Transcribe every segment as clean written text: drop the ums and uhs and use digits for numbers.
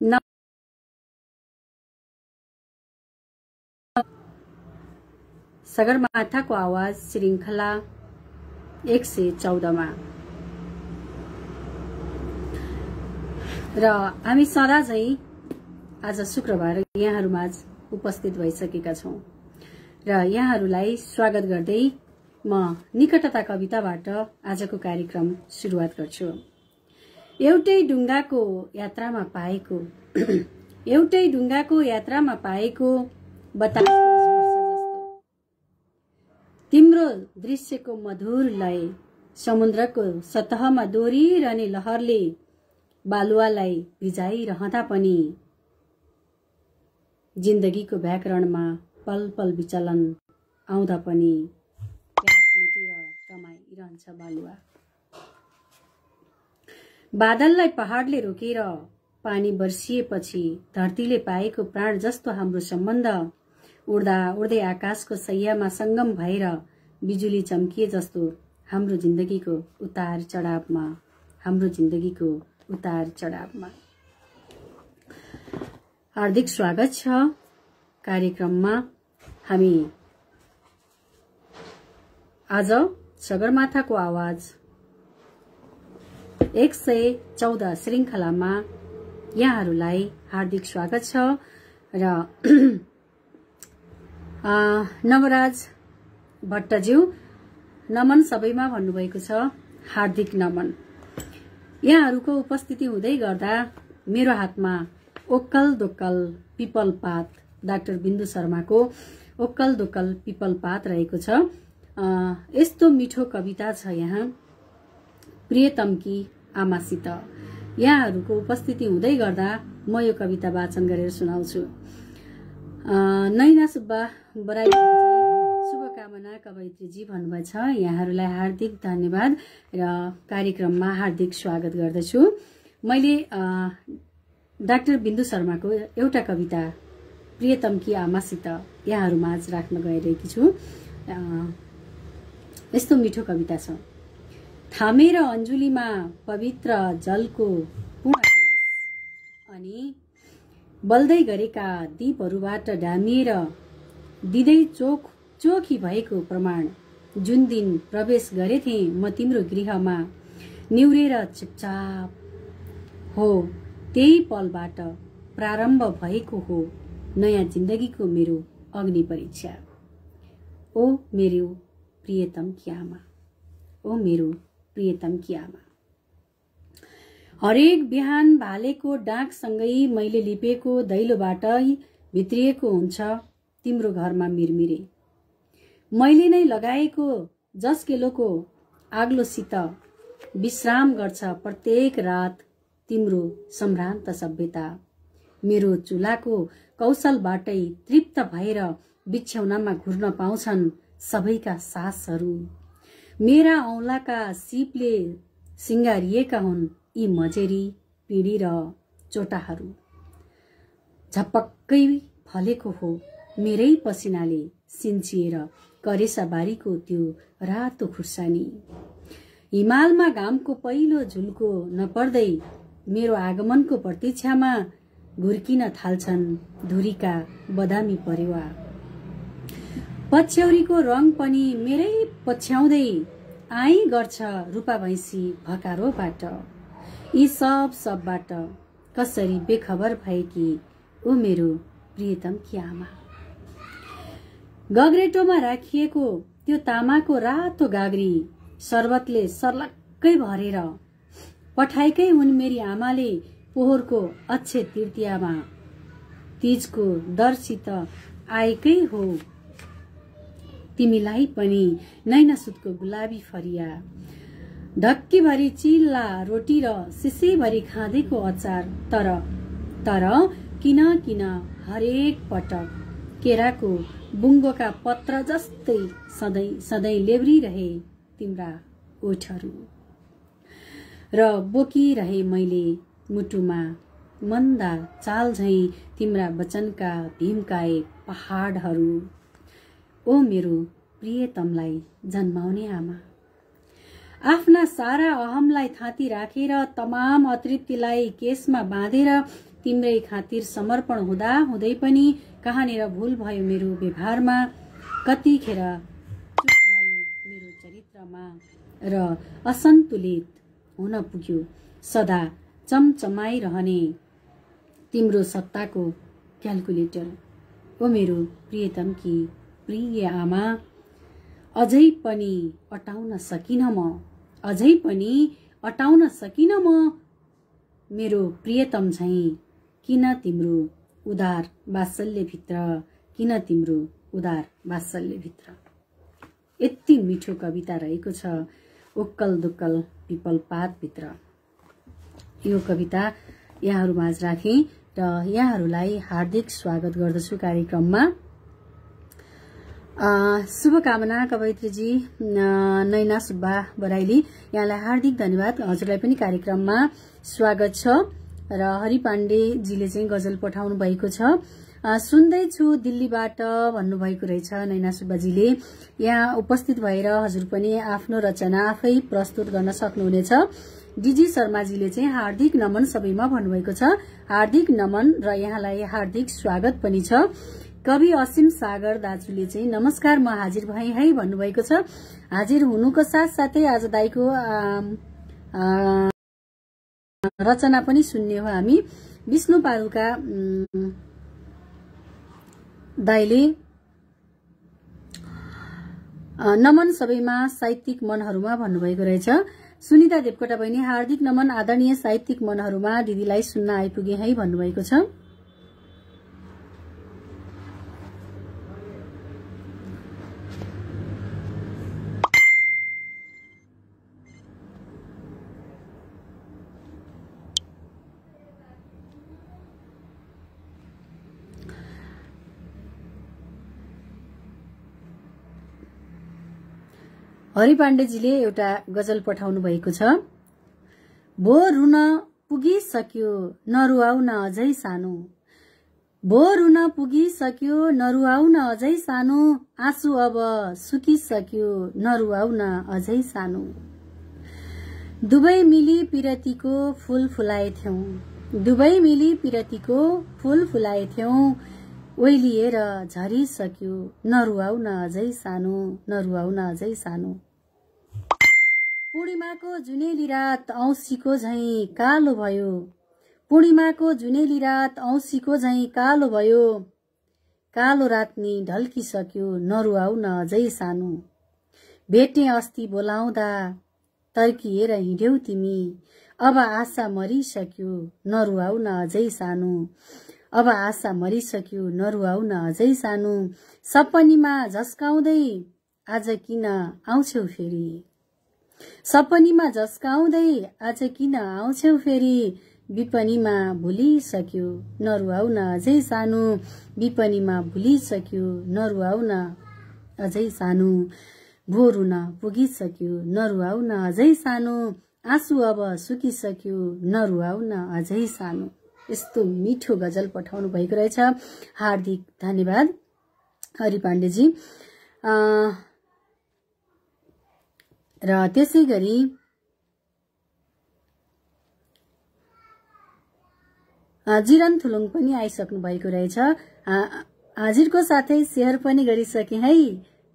न सगरमाथाको आवाज श्रृंखला 114 मा र हामी सदा झै आज शुक्रबार यहाँहरुमाझ उपस्थित भइसकेका छौं र यहाँहरुलाई स्वागत गर्दै म निकटता कविताबाट आजको कार्यक्रम सुरुवात गर्छु। एउटै ढुङ्गाको यात्रामा पाएको एउटै ढुङ्गाको यात्रामा पाएको बतासको स्पर्श जस्तो तिम्रो दृश्यको मधुर लय समुद्रको सतहमा दोहोरिरहने लहरले बालुवालाई भिजाइरहँदा पनि जिन्दगीको व्याकरणमा पल पल विचलन आउँदा पनि प्यास मेटेर कमाइरहन्छ बालुवा। बादललाई पहाडले रोकेर पानी बर्सिएपछि धरतीले पाएको प्राण जस्तो हाम्रो सम्बन्ध उड्दा उड्दै आकाशको सैयामा संगम भएर बिजुली चम्किए जस्तो हाम्रो जिन्दगीको उतार चढावमा हार्दिक स्वागत छ कार्यक्रममा। हामी आज सगरमाथाको आवाज 114 श्रृंखलामा यहाँहरुलाई हार्दिक स्वागत छ र नवराज भट्टज्यू नमन सबैमा भन्नुभएको छ, हार्दिक नमन। यहाँहरुको उपस्थिति हुँदै गर्दा मेरो हातमा ओक्कल दोक्कल पिपल पात डाक्टर बिन्दु शर्माको ओक्कल दोक्कल पिपल पात रहेको छ। यस्तो मिठो कविता छ यहाँ प्रियतमकी आमासित। यहाँहरुको उपस्थिति हुँदै गर्दा म यो कविता वाचन गरेर सुनाउँछु। नैना सुब्बा बराई शुभकामना कवयित्रीजी भन्नुभएछ। यहाँहरुलाई हार्दिक धन्यवाद र कार्यक्रममा हार्दिक स्वागत गर्दछु। मैले डाक्टर बिन्दु शर्माको एउटा कविता प्रियतमकी आमासित यहाँहरुमाझ राख्न गइरहेकी छु। यस्तो मिठो कविता छ। थामेर अञ्जुलीमा पवित्र जलको पूर्ण कलश अनि बल्दै गरेका दीपहरुबाट डामिएर दिँदै चोखी भएको प्रमाण जुन दिन प्रवेश गरेथे म तिम्रो गृहमा निउरेर चुपचाप हो त्यही पलबाट प्रारम्भ भएको हो नयाँ जिन्दगीको मेरो अग्नि परीक्षा। ओ मेरो प्रियतमकी आमा, ओ मेरो प्रियतमकी आमा। हरेक बिहान भालेको डाकसँगै मैले लिपेको दैलोबाटै भित्रिएको हुन्छ तिम्रो घरमा मिरमिरे। मैले नै लगाएको जसकेलोको आग्लोसित विश्राम गर्छ प्रत्येक रात तिम्रो सम्भ्रान्त सभ्यता। मेरो चुलाको कौशलबाटै तृप्त भएर बिछ्यौनामा घुर्न पाउँछन् सबैका सासहरू। मेरा औंलाका सीपले सिंगारिएका हुन् यी मजेरी पिँढी र चोटाहरू। झपक्कै फलेको हो मेरै पसिनाले सिन्चिएर करेसाबारीको त्यो रातो खुर्सानी। हिमालमा घामको पहिलो झुल्को नपर्दै मेरो आगमनको प्रतीक्षामा घुर्किन थाल्छन् धुरीका बदामी परेवा। पछ्यौरीको रंग पनि मेरै पछ्याउँदै आई गर्छ रूपा भैंसी भकारोबाट। यी सबबाट कसरी बेखबर भएकी ओ मेरो प्रियतमकी आमा। गगरेटोमा राखिएको त्यो तामाको रातो गाग्री शरबतले सर्लक्कै भरेर पठाएकै हुन् मेरी आमाले पोहोरको अक्षय तृतीयामा। तीजको दरसित आएकै हो तिमीलाई पनि नैनासुतको गुलाबी फरिया। ढक्की भरी चिल्ला रोटी र सिसी भरी खाँदैको अचार। तर किन हरेक पटक केराको बुङ्गोका पत्र जस्तै सधैँ लेब्रिरहे तिम्रा ओठहरू र बोकिरहे मैले मुटुमा मन्दा चाल झैं तिम्रा वचनका भीमकाए पहाडहरू। ओ मेरो प्रियतमलाई जन्माउने आमा। आफ्ना सारा अहमलाई थाती राखेर तमाम अतृप्तिलाई केसमा बाँधेर तिम्रै खातिर समर्पण हुँदा हुँदै पनि कहाँनिर भूल भयो मेरो व्यवहारमा, कतिखेर चुप भयो मेरो चरित्रमा र असन्तुलित हुन पुग्यो सदा चमचमाइरहने तिम्रो सत्ताको क्याल्कुलेटर। ओ मेरो प्रियतमकी प्रिय आमा, अझै पनि अटाउन सकिन म, अझै पनि अटाउन सकिन म मेरो प्रियतम झैं किन तिम्रो उदार वात्सल्यभित्र, किन तिम्रो उदार वात्सल्यभित्र। यति मिठो कविता रहेको छ उक्कल दुक्कल पिपल पातभित्र। यो कविता यहाँहरूमाझ राखेँ र यहाँहरूलाई हार्दिक स्वागत गर्दछु कार्यक्रममा। शुभकामना कवयित्रीजी नैना सुब्बा बराइली, यहाँलाई हार्दिक धन्यवाद। हजुरलाई पनि कार्यक्रममा स्वागत छ। र हरि पाण्डेजीले चाहिँ गजल पठाउनु भएको छ। सुन्दैछु दिल्लीबाट भन्नुभएको रहेछ नैना सुब्बाजीले। यहाँ उपस्थित भएर हजुर पनि आफ्नो रचना आफै प्रस्तुत गर्न सक्नुहुनेछ। डीजी शर्माजीले चाहिँ हार्दिक नमन सबैमा भन्नुभएको छ। हार्दिक नमन र यहाँलाई हार्दिक स्वागत पनि छ। कवि असीम सागर दाजुले चाहिँ नमस्कार म हाजिर भएँ है भन्नुभएको छ। हाजिर हुनुको साथसाथै आज दाइको रचना पनि सुन्ने हो हामी। विष्णु पारुका दाइले नमन सबैमा साहित्यिक मनहरूमा भन्नुभएको रहेछ। सुनिता देवकोटा बहिनी हार्दिक नमन आदरणीय साहित्यिक मनहरूमा दिदीलाई सुन्न आइपुगे है भन्नुभएको छ। हरि पाण्डेजीले एउटा गजल पठाउनु भएको छ। भो रुन पुगिसक्यो नरुवाउन अझै सानो, भो रुन पुगिसक्यो नरुवाउन अझै सानो, आँसु अब सुकिसक्यो नरुवाउन अझै सानो। दुवै मिली पिरतीको फूल फुलाएथ्यौं, दुवै मिली पिरतीको फूल फुलाएथ्यौं, ओइलिएर झरिसक्यो नरुवाउन अझै सानो, नरुवाउन अझै सानो। पूर्णिमाको जुनेली रात औँसीको झैं कालो भयो, पूर्णिमाको जुनेली रात औँसीको झैं कालो भयो, कालो रातनी ढल्किसक्यो नरुवाउन अझै सानो। भेटे अस्ति बोलाउँदा तर्किएर हिँड्यौ तिमी, अब आशा मरिसक्यो नरुवाउन अझै सानो, अब आशा मरिसक्यो नरुवाउन अझै सानो। सपनीमा झस्काउँदै आज किन आउँछौ फेरि, सपनीमा झस्काउँदै आज किन आउँछौ फेरि, विपनीमा भुलिसक्यो नरुवाउन अझै सानो, विपनीमा भुलिसक्यो नरुवाउन अझै सानो। भो रुन पुगिसक्यो नरुवाउन अझै सानो, आँसु अब सुकिसक्यो नरुवाउन अझै सानो। यस्तो मिठो गजल पठाउनु भएको रहेछ। हार्दिक धन्यवाद हरि पाण्डेजी। र त्यसै गरी जिरन थुलुङ पनि आइसक्नु भएको रहेछ। हाजिरको साथै शेयर पनि गरिसके है,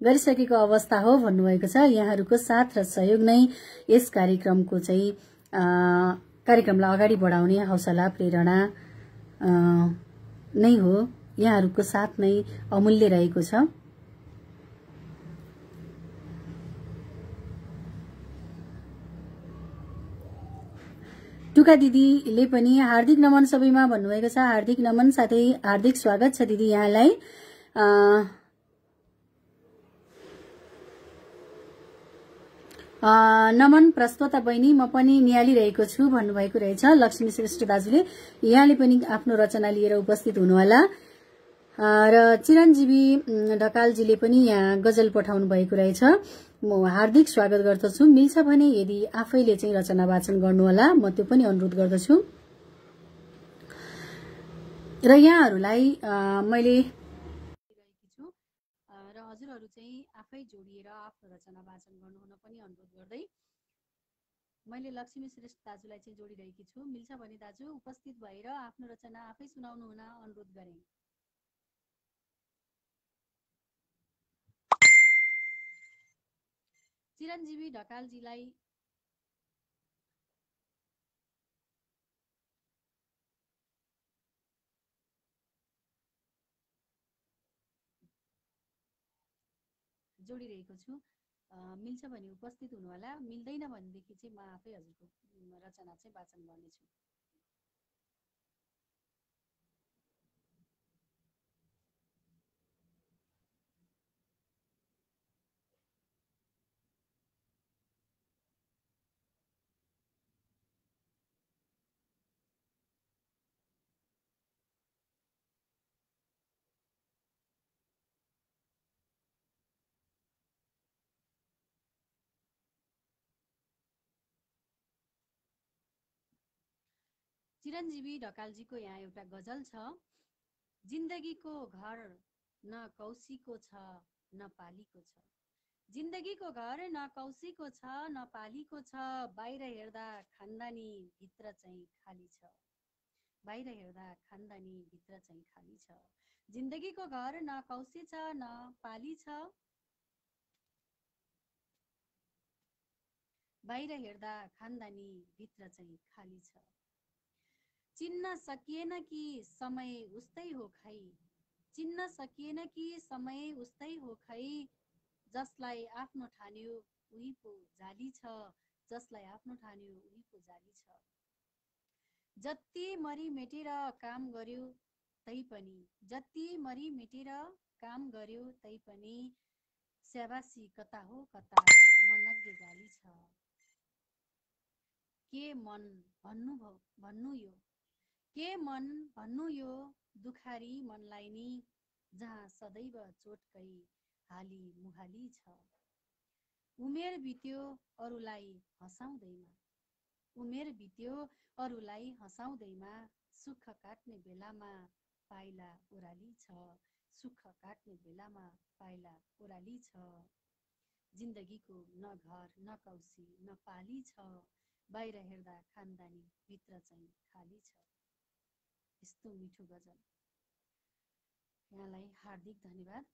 गरिसकेको अवस्था हो भन्नुभएको छ। यहाँहरूको साथ र सहयोग नै यस कार्यक्रमको चाहिँ कार्यक्रमलाई अगाडि बढाउने हौसला प्रेरणा नै हो। यहाँहरूको साथ नै अमूल्य रहेको छ। टुका दिदीले पनि हार्दिक नमन सबैमा भन्नुभएको छ। हार्दिक नमन साथै हार्दिक स्वागत छ दिदी यहाँलाई। नमन प्रस्तोता बहिनी म पनि निहालिरहेको छु भन्नुभएको रहेछ लक्ष्मी श्रेष्ठ दाजुले। यहाँले पनि आफ्नो रचना लिएर उपस्थित हुनुहोला। र चिरञ्जीवी ढकालजीले पनि यहाँ गजल पठाउनु भएको रहेछ। म हार्दिक स्वागत गर्दछु। मिल्छ भने यदि आफैले चाहिँ रचना वाचन गर्नुहोला, म त्यो पनि अनुरोध गर्दछु। र यहाँहरूलाई मैले र हजुरहरू चाहिँ आफै जोडिएर आफ्नो रचना वाचन गर्नुहुन पनि अनुरोध गर्दै मैले लक्ष्मी श्रेष्ठ दाजुलाई चाहिँ जोडिरहेकी छु। मिल्छ भने दाजु उपस्थित भएर आफ्नो रचना आफै सुनाउनु हुन अनुरोध गरे। चिरञ्जीवी ढकालजीलाई जोडिरहेको छु। मिल्छ भने उपस्थित हुनुहोला, मिल्दैन भनेदेखि चाहिँ म आफै हजुरको रचना चाहिँ वाचन गर्नेछु। चिरञ्जीवी ढकालजीको यहाँ एउटा गजल छ। जिन्दगीको घर न कौशीको छ न पालीको छ, जिन्दगीको घर न कौशीको छ न पालीको छ, बाहिर हेर्दा खानदानी भित्र चाहिँ खाली छ, बाहिर हेर्दा खानदानी भित्र चाहिँ खाली छ। जिन्दगीको घर न कौशी छ न पाली छ, बाहिर हेर्दा खानदानी भित्र चाहिँ खाली छ। चिन्न सकिएन कि समय उस्तै हो खै, चिन्न सकिएन कि समय उस्तै हो खै, जसलाई आफ्नो ठान्यो उही पो जाली छ, जसलाई आफ्नो ठान्यो उही पो जाली छ। जति मरी मेटेर काम गर्यो तै पनि, जति मरी मेटेर काम गर्यो तै पनि, स्याबासी कता हो कता मनग्गे गाली छ। के मन भन्नु यो, के मन भन्नु यो दुखारी मनलाई नि, जहाँ सदैव चोटकै हाली मुहाली छ। उमेर बित्यो अरूलाई हँसाउँदैमा, उमेर बित्यो अरूलाई हँसाउँदैमा, सुख काट्ने बेलामा पाइला ओराली छ, सुख काट्ने बेलामा पाइला ओराली छ। जिन्दगीको न घर न कौशी न पाली छ, बाहिर हेर्दा खानदानी भित्र चाहिँ खाली छ। यस्तो मिठो गजल, यहाँलाई हार्दिक धन्यवाद।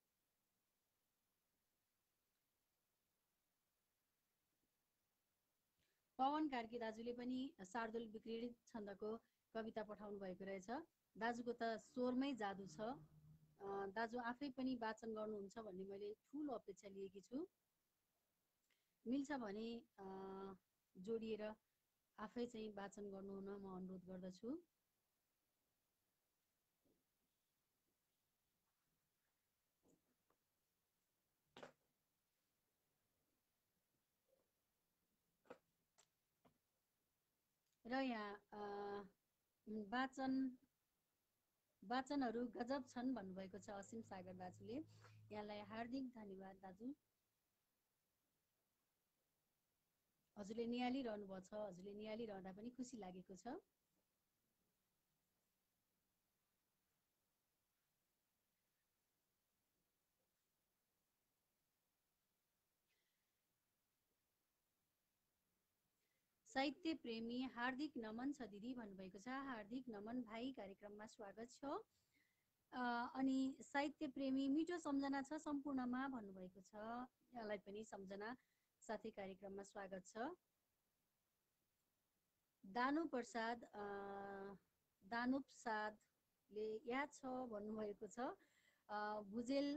पवन कार्की दाजुले पनि शार्दुल विक्रीडित छन्दको कविता पठाउनु भएको रहेछ। दाजुको त स्वरमै जादु छ। दाजु आफै पनि वाचन गर्नुहुन्छ भन्ने मैले ठुलो अपेक्षा लिएकी छु। मिल्छ भने जोडिएर आफै चाहिँ वाचन गर्नुहुन म अनुरोध गर्दछु। र यहाँ वाचनहरू गजब छन् भन्नुभएको छ असीम सागर दाजुले। यहाँलाई हार्दिक धन्यवाद दाजु। हजुरले निहालिरहनु भएको छ, हजुरले निहालिरहँदा पनि खुसी लागेको छ। साहित्य प्रेमी हार्दिक नमन छ दिदी भन्नुभएको छ। हार्दिक नमन भाइ, कार्यक्रममा स्वागत छ। अनि साहित्य प्रेमी मिठो सम्झना छ सम्पूर्णमा भन्नुभएको छ। यहाँलाई पनि सम्झना साथै कार्यक्रममा स्वागत छ। दानु प्रसाद दानुप सादले याद छ भन्नुभएको छ। भुजेल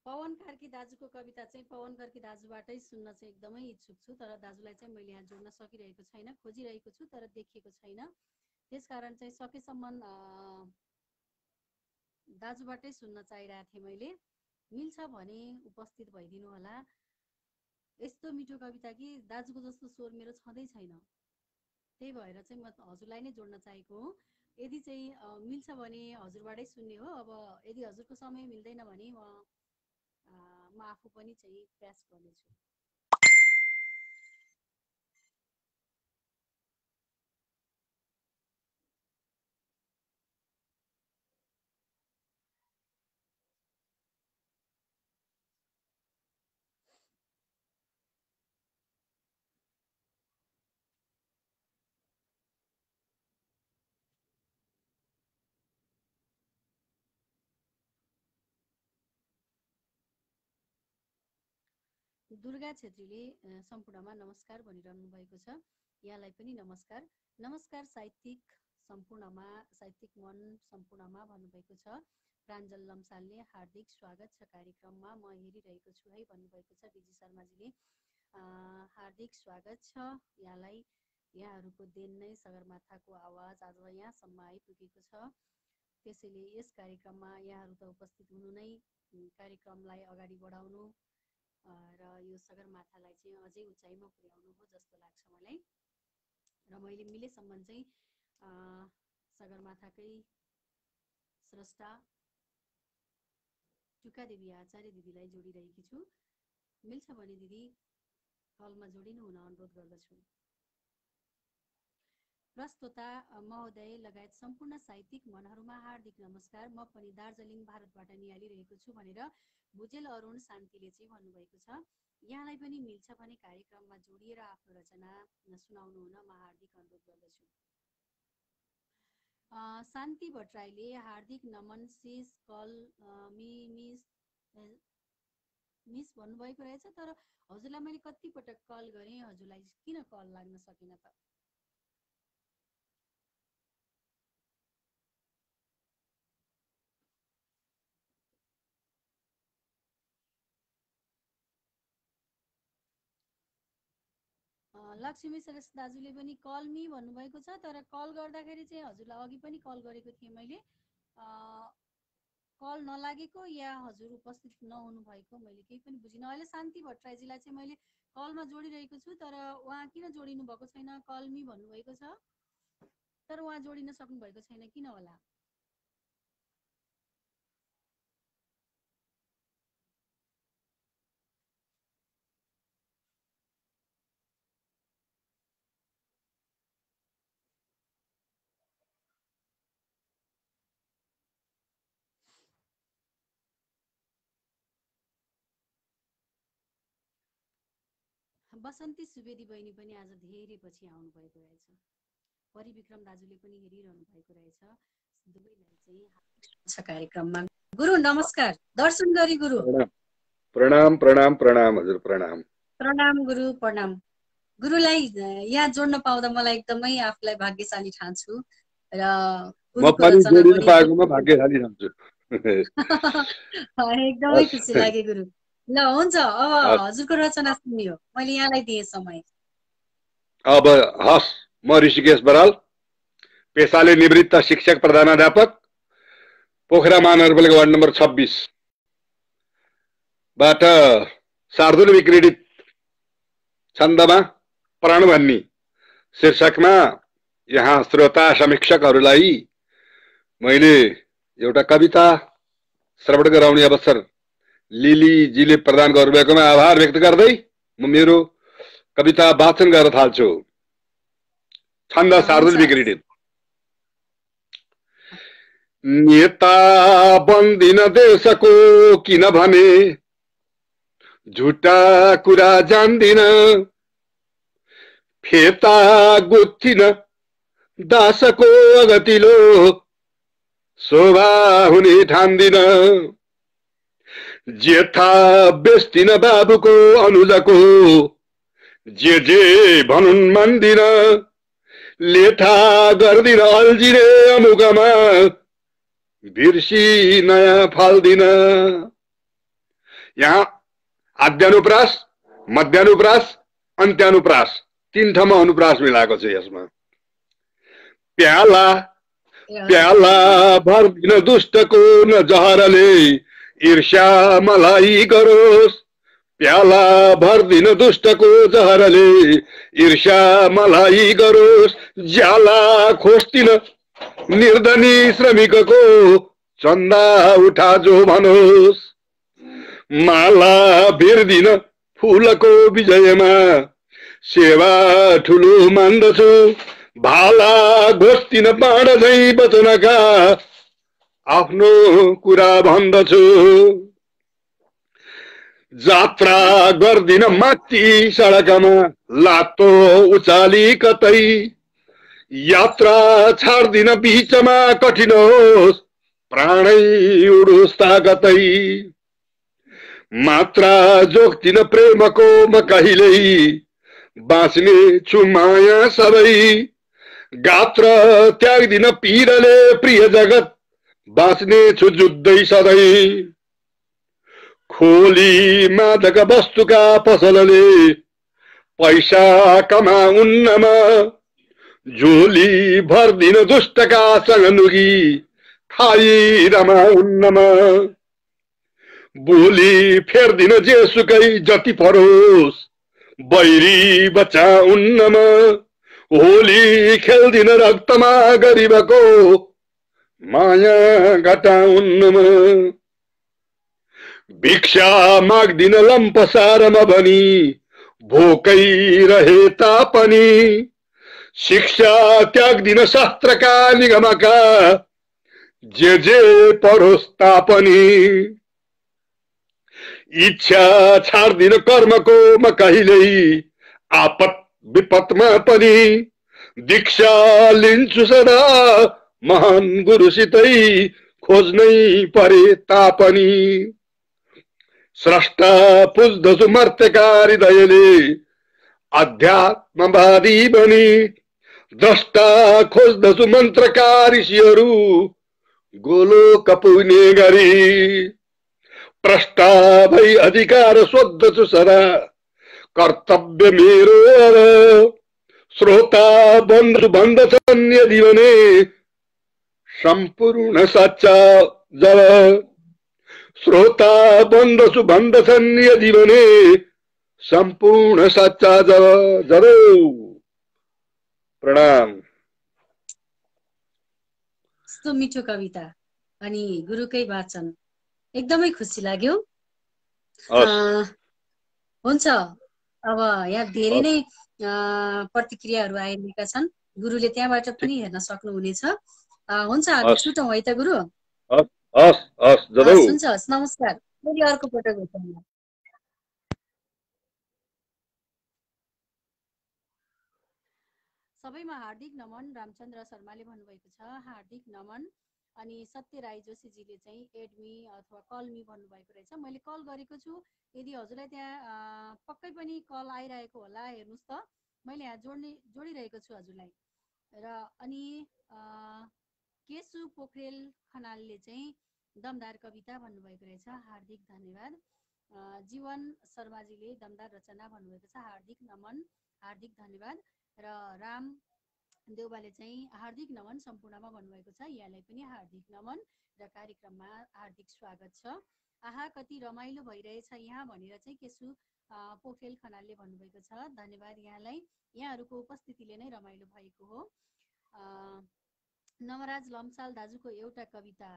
पवन कार्की दाजुको कविता चाहिँ पवन कार्की दाजुबाटै सुन्न चाहिँ एकदमै इच्छुक छु, तर दाजुलाई चाहिँ मैले यहाँ जोड्न सकिरहेको छैन, खोजिरहेको छु तर देखिएको छैन। त्यसकारण चाहिँ सकेसम्म दाजुबाटै सुन्न चाहिरहेको थिएँ मैले। मिल्छ भने उपस्थित भइदिनु होला। यस्तो मिठो कविता कि दाजुको जस्तो स्वर मेरो छँदै छैन, त्यही भएर चाहिँ म हजुरलाई नै जोड्न चाहेको हो। यदि चाहिँ मिल्छ भने हजुरबाटै सुन्ने हो। अब यदि हजुरको समय मिल्दैन भने म आफू पनि चाहिँ प्रयास गर्नेछु। दुर्गा छेत्रीले सम्पूर्णमा नमस्कार भनिरहनु भएको छ। यहाँलाई पनि नमस्कार। नमस्कार साहित्यिक सम्पूर्णमा, साहित्यिक मन सम्पूर्णमा भन्नुभएको छ। प्राञ्जल लम्सालले हार्दिक स्वागत छ कार्यक्रममा, म हेरिरहेको छु है भन्नुभएको छ। डिजी शर्माजीले हार्दिक स्वागत छ यहाँलाई। यहाँहरूको देन नै सगरमाथाको आवाज आज यहाँसम्म आइपुगेको छ। त्यसैले यस कार्यक्रममा यहाँहरू त उपस्थित हुनु नै कार्यक्रमलाई अगाडि बढाउनु र यो सगरमाथालाई चाहिँ अझै उचाइमा पुर्याउनु हो जस्तो लाग्छ मलाई। र मैले मिलेसम्म चाहिँ सगरमाथाकै स्रष्टा टुका देवी आचार्य दिदीलाई जोडिरहेकी छु। मिल्छ भने दिदी कलमा जोडिनु हुन अनुरोध गर्दछु। प्रस्तोता महोदय लगायत सम्पूर्ण साहित्यिक मनहरूमा हार्दिक नमस्कार। म पनि दार्जिलिङ भारतबाट निहालिरहेको छु भनेर भुजेल अरुण शान्तिले चाहिँ भन्नुभएको छ। यहाँलाई पनि मिल्छ भने कार्यक्रममा जोडिएर आफ्नो रचना सुनाउनु हुन म हार्दिक अनुरोध गर्दछु। शान्ति भट्टराईले हार्दिक नमन शेष कल मिस भन्नुभएको रहेछ। तर हजुरलाई मैले कति पटक कल गरेँ, हजुरलाई किन कल लाग्न सकेन त? लक्ष्मी श्रेष्ठ दाजुले पनि कल मी भन्नुभएको छ। तर कल गर्दाखेरि चाहिँ हजुरलाई अघि पनि कल गरेको थिएँ मैले, कल नलागेको या हजुर उपस्थित नहुनु भएको मैले केही पनि बुझिनँ। अहिले शान्ति भट्टराईजीलाई चाहिँ मैले कलमा जोडिरहेको छु, तर उहाँ किन जोडिनु भएको छैन? कल मी भन्नुभएको छ तर उहाँ जोडिन सक्नु भएको छैन, किन होला? बसन्ती सुवेदी बहिनी पनि आज धेरै पछि आउनु भएको रहेछ। परिविक्रम दाजुले पनि हेरिरहनु भएको रहेछ। दुवैलाई चाहिँ कार्यक्रममा गुरु नमस्कार। दर्शन गरी गुरु प्रणाम प्रणाम प्रणाम हजुर प्रणाम। प्रणाम गुरु प्रणाम। गुरुलाई यहाँ जोड्न पाउँदा मलाई एकदमै आफूलाई भाग्यशाली ठान्छु र म पनि जोडिन पाएकोमा भाग्यशाली ठान्छु। एकदमै खुसी लाग्यो गुरु। ल हुन्छ, अब हजुरको रचना सुन्ने हो। मैले यहाँलाई दिएँ समय। अब हस्, म ऋषिकेश बराल, पेसाले निवृत्त शिक्षक प्रधानाध्यापक, पोखरा महानगरपालिका वार्ड नम्बर 26 बाट शार्दूल विक्रीडित छन्दमा प्राण भन्नी शीर्षकमा यहाँ श्रोता समीक्षकहरूलाई मैले एउटा कविता श्रवण गराउने अवसर लिलीजीले प्रदान गर्नुभएकोमा आभार व्यक्त गर्दै म मेरो कविता वाचन गर्न थाल्छु। छन्द शार्दूल विक्रीडित। नेता बन्दिन देशको किनभने झुटा कुरा जान्दिन, फेता गुत्थिन दासको अगतिलो शोभा हुने ठान्दिन, जेठा बेस्दिन बाबुको अनुजको जे भनुन् मान्दिन, लेठा गर्दिन अल्झिने अमुकमा बिर्सी नयाँ फाल्दिन। यहाँ आद्यानुप्रास, मध्यानुप्रास, अन्त्यानुप्रास 3 ठाउँमा अनुप्रास मिलाएको छ। यसमा प्याला प्याला भर्दिन दुष्टको न जहरले ईर्ष्या मलाई गरोस्, प्याला भर्दिन दुष्टको जहरले ईर्ष्या मलाई गरोस्, ज्याला खोस्दिन निर्धनी श्रमिकको चन्दा उठाजो भनोस्, माला बिर्दिन फुलको विजयमा सेवा ठुलो मान्दछु, भाला घोस्टिन पाँड झै बचनका आफ्नो कुरा भन्दछु। जात्रा गर्दिन माथि सडकमा लातो उचाली कतै, यात्रा छाड्दिन बिचमा कठिन होस् प्राणै उडोस् ताकतै। मात्रा जोग्दिन प्रेमको म कहिल्यै, बाँच्ने छु माया सबै। गात्र त्याग्दिन पीडले प्रिय जगत, बाँच्ने छु जुत्दै सधैँ। खोली मादक वस्तुका पसलले पैसा कमाउन्नमा, झोली भर्दिन दुष्टका सँगनुगी खाइ रमाउन्नमा। बोली फेर्दिन जेसुकै जति परोस् बैरी बचाउन्नमा, होली खेल्दिन रक्तमा गरिबको माया घटाउन्नमा। भिक्षा माग्दिन लम्पसारमा भनी भोकै रहे तापनि, शिक्षा त्याग्दिन शास्त्रका निगमका जे परोस् तापनि। इच्छा छाड्दिन कर्मको म कहिल्यै, आपत विपतमा पनि दीक्षा लिन्छु सदा महान गुरुसितै खोज्नै परे तापनि। स्रष्टा पुज्दछु मर्त्यकारी दयले अध्यात्मवादी बनी, द्रष्टा खोज्दछु मन्त्रकारी ऋषिहरू गोलोक पुग्ने गरी। प्रष्टा भई अधिकार सोद्धछु सदा कर्तव्य मेरो अब, श्रोता बन्धु भन्दछन् यदि भने सम्पूर्ण सच्चा जब। श्रोता बन्धु भन्दछन् यदि भने सम्पूर्ण सच्चा जब जब। प्रणाम। यस्तो मिठो कविता अनि गुरुकै वाचन एकदमै खुसी लाग्यो। हुन्छ, अब यहाँ धेरै नै प्रतिक्रियाहरू आइरहेका छन्, गुरुले त्यहाँबाट पनि हेर्न सक्नुहुनेछ। हुन्छ, हामी छुटौँ है त गुरु। हुन्छ, हस्, नमस्कार। फेरि अर्को पटक भेटौँ। सबैमा हार्दिक नमन। रामचन्द्र शर्माले भन्नुभएको छ हार्दिक नमन। अनि सत्य राई जोशीजीले चाहिँ एडमी अथवा कलमी भन्नुभएको रहेछ। मैले कल गरेको छु, यदि हजुरलाई त्यहाँ पक्कै पनि कल आइरहेको होला, हेर्नुहोस् त, मैले यहाँ जोडिरहेको छु हजुरलाई। र अनि केशु पोखरेल खनालले चाहिँ दमदार कविता भन्नुभएको रहेछ, हार्दिक धन्यवाद। जीवन शर्माजीले दमदार रचना भन्नुभएको छ, हार्दिक नमन, हार्दिक धन्यवाद। र राम देउबाले चाहिँ हार्दिक नमन सम्पूर्णमा भन्नुभएको छ, यहाँलाई पनि हार्दिक नमन र कार्यक्रममा हार्दिक स्वागत छ। आहा, कति रमाइलो भइरहेछ यहाँ भनेर चाहिँ केशु पोखरेल खनालले भन्नुभएको छ। धन्यवाद यहाँलाई, यहाँहरूको उपस्थितिले नै रमाइलो भएको हो। नवराज लम्साल दाजुको एउटा कविता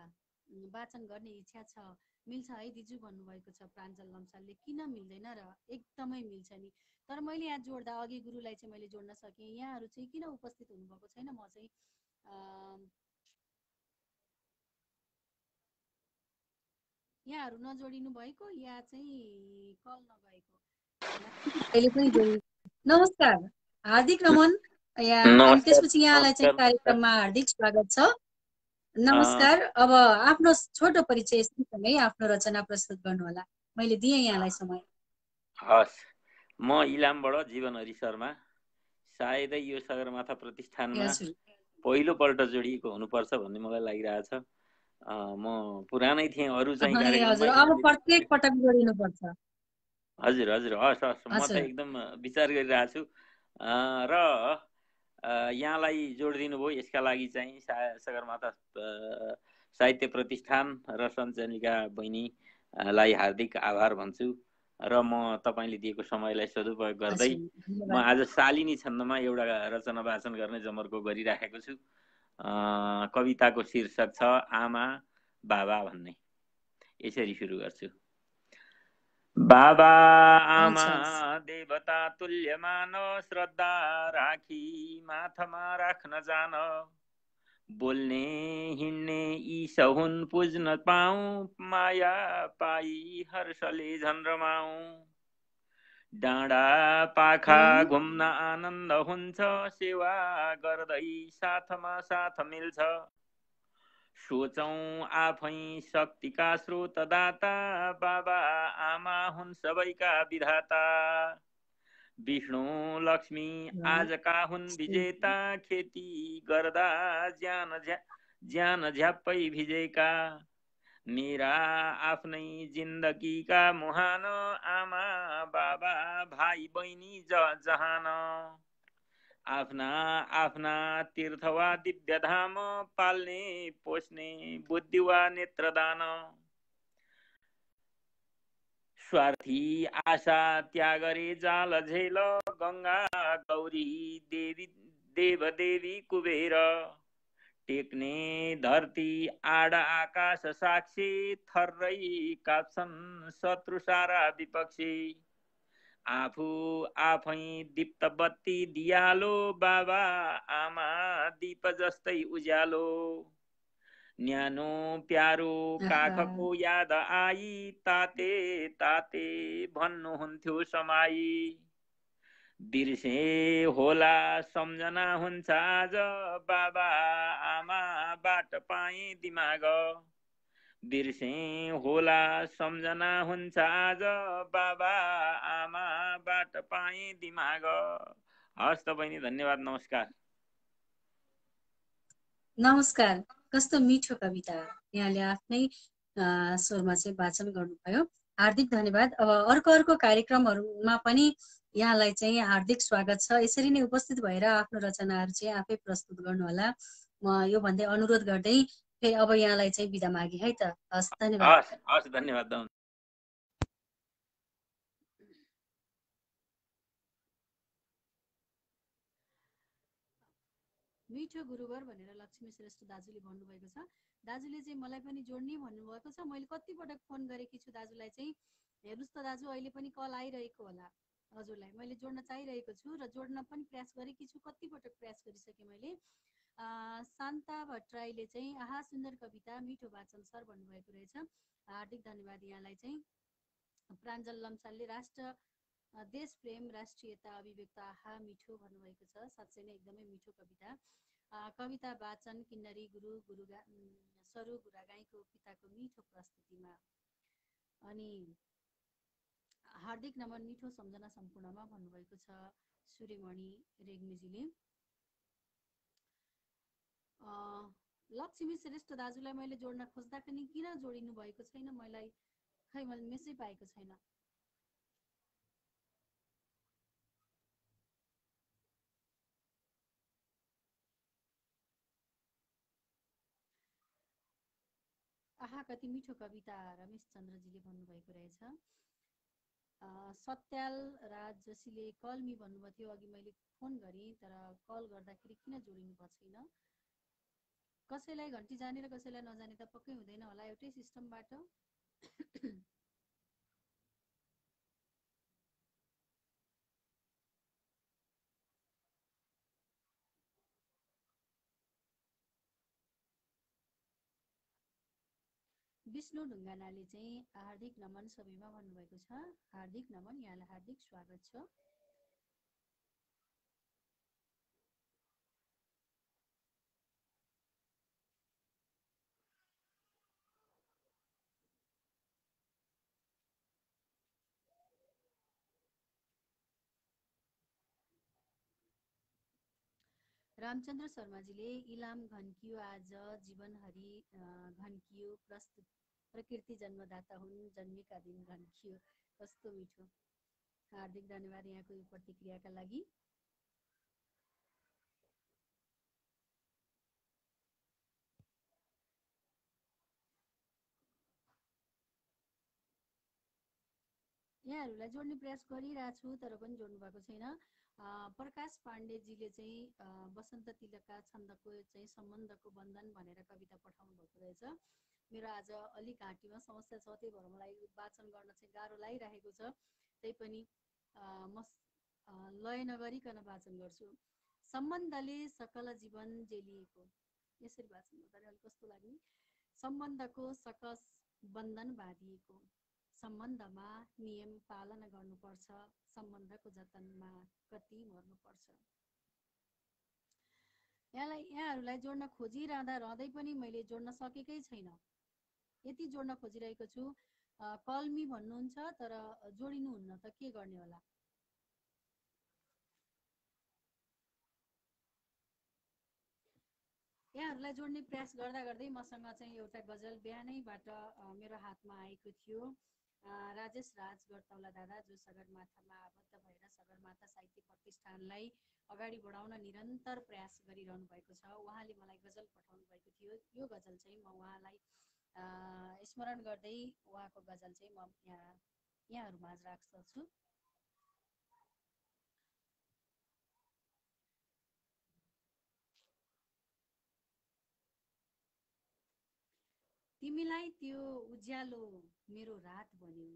वाचन गर्ने इच्छा छ, मिल्छ है दिजु भन्नुभएको छ प्राञ्जल लम्सालले। किन मिल्दैन र, एकदमै मिल्छ नि। तर मैले यहाँ जोड्दा अघि गुरुलाई चाहिँ मैले जोड्न सकेँ, यहाँहरू चाहिँ किन उपस्थित हुनुभएको छैन? म चाहिँ यहाँहरू नजोडिनु भएको या चाहिँ कल नगएको? अहिले पनि जोडिनु। नमस्कार, हार्दिक नमन। अनि त्यसपछि यहाँलाई चाहिँ कार्यक्रममा हार्दिक स्वागत छ। नमस्कार। अब आफ्नो छोटो परिचय सँगै आफ्नो रचना प्रस्तुत गर्नुहोला, मैले दिएँ यहाँलाई समय। हस्, म इलामबाट जीवनहरि शर्मा। सायदै यो सगरमाथा प्रतिष्ठानमा पहिलोपल्ट जोडिएको हुनुपर्छ भन्ने मलाई लागिरहेछ। म पुरानै थिएँ, अरू चाहिँ अब प्रत्येक पटक जोडिनुपर्छ। हजुर हजुर, हस् हस्, म त एकदम विचार गरिरहेको छु। र यहाँलाई जोडिदिनु भयो, यसका लागि चाहिँ सगरमाथा साहित्य प्रतिष्ठान र सञ्चालिका बहिनीलाई हार्दिक आभार भन्छु। र म तपाईँले दिएको समयलाई सदुपयोग गर्दै म आज शालिनी छन्दमा एउटा रचना वाचन गर्ने जमर्को गरिराखेको छु। कविताको शीर्षक छ आमा बाबा भन्ने। यसरी सुरु गर्छु। बाबा आमा देवता तुल्य मान, श्रद्धा राखी माथमा राख्न जान। बोल्ने हिँड्ने ईश हुन् पुज्न पाऊँ, माया पाई हर्षले झन् रमाऊँ। डाँडा पाखा घुम्न आनन्द हुन्छ, सेवा गर्दै साथमा साथ मिल्छ। सोचौं आफै शक्तिका स्रोत दाता, बाबा आमा हुन् सबैका विधाता। विष्णु लक्ष्मी आजका हुन् विजेता, खेती गर्दा ज्यान झ्याप्पै भिजेका। मेरा आफ्नै जिन्दगीका मुहान, आमा बाबा भाइ बहिनी जहान। आफ्ना आफ्ना तीर्थ वा दिव्य धाम, पाल्ने पोस्ने बुद्धि वा नेत्रदान। स्वार्थी आशा त्याग रे जाल झेल, गंगा गौरी देव देवी कुबेर। टेक्ने धरती आड आकाश साक्षी, थर्रै काप्छन् शत्रु सारा विपक्षी। आफू आफै दीप्त बत्ती दियालो, बाबा आमा दीप जस्तै उज्यालो। न्यानो प्यारो काखको याद आई, ताते ताते भन्नुहुन्थ्यो समाई। बिर्से होला सम्झना हुन्छ आज, बाबा आमाबाट पाएँ दिमाग। बिर्से होला सम्झना हुन्छ आज, बाबा आमाबाट पाएँ दिमाग। हस् त बहिनी, धन्यवाद, नमस्कार। नमस्कार। कस्तो मिठो कविता यहाँले आफ्नै स्वरमा चाहिँ वाचन गर्नुभयो। हार्दिक धन्यवाद। अब अर्को कार्यक्रमहरूमा पनि यहाँलाई चाहिँ हार्दिक स्वागत छ। यसरी नै उपस्थित भएर आफ्नो रचनाहरू चाहिँ आफै प्रस्तुत गर्नुहोला, म यो भन्दै अनुरोध गर्दै फेरि अब यहाँलाई चाहिँ बिदा मागे है त। हस्, धन्यवाद। हस्, धन्यवाद। मिठो गुरुवर भनेर लक्ष्मी श्रेष्ठ दाजुले भन्नुभएको छ। दाजुले चाहिँ मलाई पनि जोड्ने भन्नुभएको छ। मैले कतिपटक फोन गरेकी छु दाजुलाई चाहिँ, हेर्नुहोस् त दाजु अहिले पनि कल आइरहेको होला हजुरलाई। मैले जोड्न चाहिरहेको छु र जोड्न पनि प्रयास गरेकी छु, कतिपटक प्रयास गरिसकेँ मैले। शान्ता भट्टराईले चाहिँ आहा सुन्दर कविता, मिठो वाचन सर भन्नुभएको रहेछ। हार्दिक धन्यवाद यहाँलाई चाहिँ। प्राञ्जल लम्सालले राष्ट्र देश प्रेम राष्ट्रियता अभिव्यक्त आहा मिठो भन्नुभएको छ। साँच्चै नै एकदमै मिठो कविता। कविता वाचन किन्नरी गुरु सरू गुरागाईको पिताको मिठो प्रस्तुतिमा। अनि हार्दिक नमन, मिठो सम्झना सम्पूर्णमा भन्नुभएको छ सूर्यमणि रेग्मीजीले। लक्ष्मी श्रेष्ठ दाजुलाई मैले जोड्न खोज्दा पनि किन जोडिनु भएको छैन, मैले मेसेज पाएको छैन। आहा कति मिठो कविता रमेश चन्द्रजीले भन्नुभएको रहेछ। सत्याल राज जोशीले कल मी भन्नुभएको थियो। अघि मैले फोन गरेँ तर कल गर्दाखेरि किन जोडिनु भएको छैन। कसैलाई घन्टी जाने र कसैलाई नजाने त पक्कै हुँदैन होला एउटै सिस्टमबाट। विष्णु ढुङ्गानाले चाहिँ हार्दिक नमन सबैमा भन्नुभएको छ। हार्दिक नमन, यहाँलाई हार्दिक स्वागत छ। रामचन्द्र शर्माजीले इलाम घन्कियो आज जीवनहरि घन्कियो, प्रकृति जन्मदाता हुन्, जन्मेका दिन घन्कियो। कस्तो मिठो। हार्दिक धन्यवाद यहाँको यो प्रतिक्रियाका लागि। यहाँ यहाँहरूलाई जोड्ने प्रयास गरिरहेको छु तर पनि जोड्नु भएको छैन। प्रकाश पाण्डेजीले चाहिँ वसन्त तिलकका छन्दको चाहिँ सम्बन्धको बन्धन भनेर कविता पठाउनु भएको रहेछ। मेरो आज अलिक घाँटीमा समस्या छ, त्यही भएर मलाई वाचन गर्न चाहिँ गाह्रो लागिरहेको छ। त्यही पनि म लय नगरिकन वाचन गर्छु। सम्बन्धले सकल जीवन जेलिएको, यसरी वाचन गर्दा अलिक कस्तो लाग्ने? सम्बन्धको सकस बन्धन बाँधिएको, सम्बन्धमा नियम पालना गर्नुपर्छ, सम्बन्धको जतनमा कति मर्नुपर्छ। यहाँहरूलाई जोड्न खोजिरहँदा रहँदै पनि मैले जोड्न सकेकै छैन। यति जोड्न खोजिरहेको छु। कलमी भन्नुहुन्छ तर जोडिनुहुन्न त के गर्ने होला? यहाँहरूलाई जोड्ने प्रयास गर्दा गर्दै मसँग चाहिँ एउटा गजल बिहानैबाट मेरो हातमा आएको थियो। राजेश राज गर्तौला दादा, जो सगरमाथामा आबद्ध भएर सगरमाथा साहित्य प्रतिष्ठानलाई अगाडि बढाउन निरन्तर प्रयास गरिरहनु भएको छ। उहाँले मलाई गजल पठाउनु भएको थियो। यो गजल चाहिँ म उहाँलाई स्मरण गर्दै उहाँको गजल चाहिँ म यहाँहरूमाझ राख्दछु। तिमीलाई त्यो उज्यालो मेरो रात बन्यो,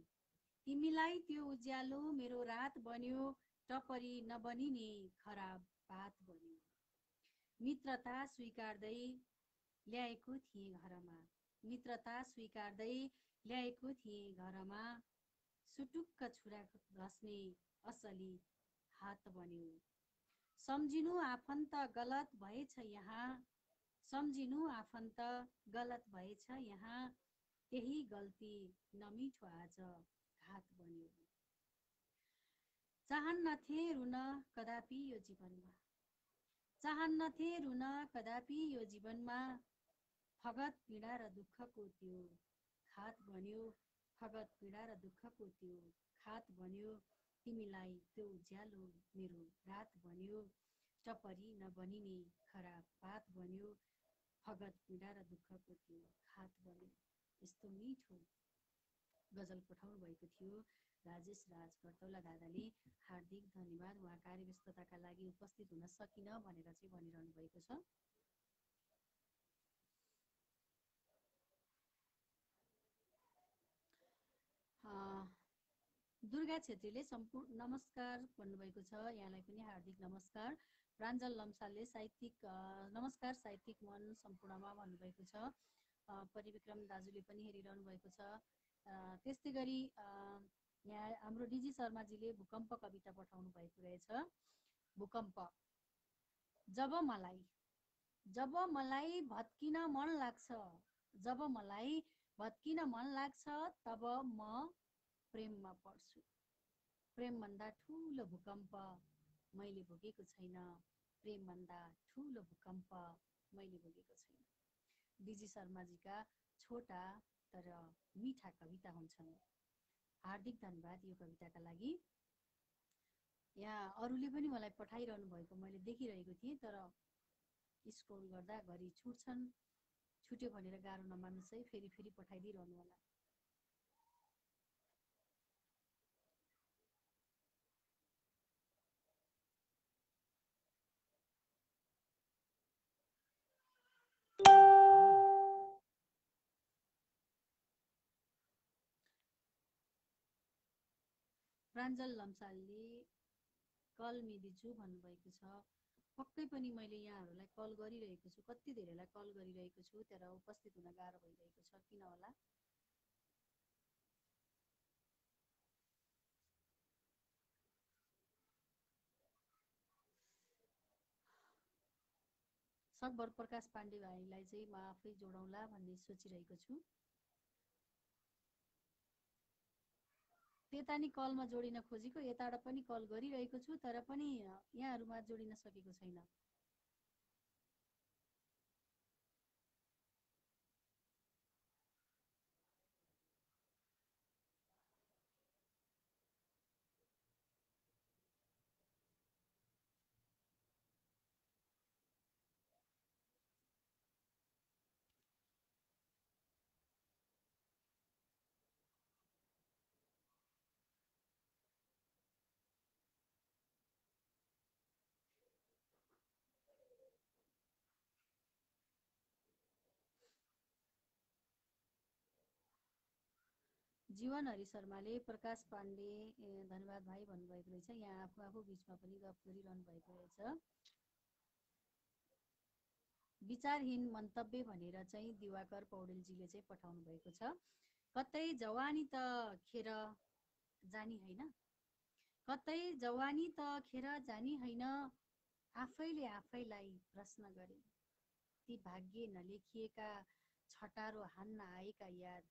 तिमीलाई त्यो उज्यालो मेरो रात बन्यो, टपरी नबनिने खराब बात बन्यो। मित्रता स्वीकार्दै ल्याएको थिएँ घरमा, मित्रता स्वीकार्दै ल्याएको थिएँ घरमा, सुटुक्क छुरा घस्ने असली हात बन्यो। सम्झिनु आफन्त गलत भएछ यहाँ, सम्झिनु आफन्त गलत भएछ यहाँ, त्यही गल्ती नमिठो आज घात बन्यो। चाहन्नथे रुन कदापि यो जीवनमा, चाहन्नथे रुन कदापि यो जीवनमा, फगत पीडा र दुःखको त्यो खात बन्यो, फगत पीडा र दुःखको त्यो खात बन्यो। तिमीलाई त्यो उज्यालो मेरो रात बन्यो, टपरी नबनिने खराब बात बन्यो, फगत पीडा र दुःखको त्यो खात बन्यो। यस्तो मिठो गजल पठाउनु भएको थियो राजेश राज गर्तौला दादाले। हार्दिक धन्यवाद। उहाँ कार्यव्यस्तताका लागि उपस्थित हुन सकिन भनेर चाहिँ भनिरहनु भएको छ। दुर्गा छेत्रीले सम्पूर्ण नमस्कार भन्नुभएको छ, यहाँलाई पनि हार्दिक नमस्कार। प्राञ्जल लम्सालले साहित्यिक नमस्कार साहित्यिक मन सम्पूर्णमा भन्नुभएको छ। परिविक्रम दाजुले पनि हेरिरहनु भएको छ। त्यस्तै गरी यहाँ हाम्रो डिजी शर्माजीले भूकम्प कविता पठाउनु भएको रहेछ। भूकम्प। जब मलाई भत्किन मन लाग्छ, जब मलाई भत्किन मन लाग्छ, तब म प्रेममा पर्छु। प्रेमभन्दा ठुलो भूकम्प मैले भोगेको छैन, प्रेमभन्दा ठुलो भूकम्प मैले भोगेको छैन। डिजी शर्माजीका छोटा तर मिठा कविता हुन्छन्। हार्दिक धन्यवाद यो कविताका लागि। यहाँ अरूले पनि मलाई पठाइरहनु भएको मैले देखिरहेको थिएँ, तर स्क्रोल गर्दा घरि छुट्छन्। छुट्यो भनेर गाह्रो नमान्नुहोस् है, फेरि फेरि पठाइदिइरहनु होला। प्राञ्जल लम्सालले कल मिदिछु भन्नुभएको छ। पक्कै पनि मैले यहाँहरूलाई कल गरिरहेको छु, कति धेरैलाई कल गरिरहेको छु, तर उपस्थित हुन गाह्रो भइरहेको छ, किन होला? सकभर प्रकाश पाण्डे भाइलाई चाहिँ म आफै जोडौँला भन्ने सोचिरहेको छु। त्यता नि कलमा जोडिन खोजेको, यताबाट पनि कल गरिरहेको छु, तर पनि यहाँहरूमा जोडिन सकेको छैन। जीवन हरि शर्माले प्रकाश पाण्डे धन्यवाद भाइ भन्नुभएको रहेछ। यहाँ आफू बीचमा पनि गफ गरिरहनु भएको रहेछ। विचारहीन मन्तव्य भनेर चाहिँ दिवाकर पौडेलजीले चाहिँ पठाउनु भएको छ। कतै जवानी त खेर जानी हैन, कतै जवानी त खेर जानी हैन, आफैले आफैलाई प्रश्न गरे। ती भाग्य नलेखिएका छटारो हान्न आएका याद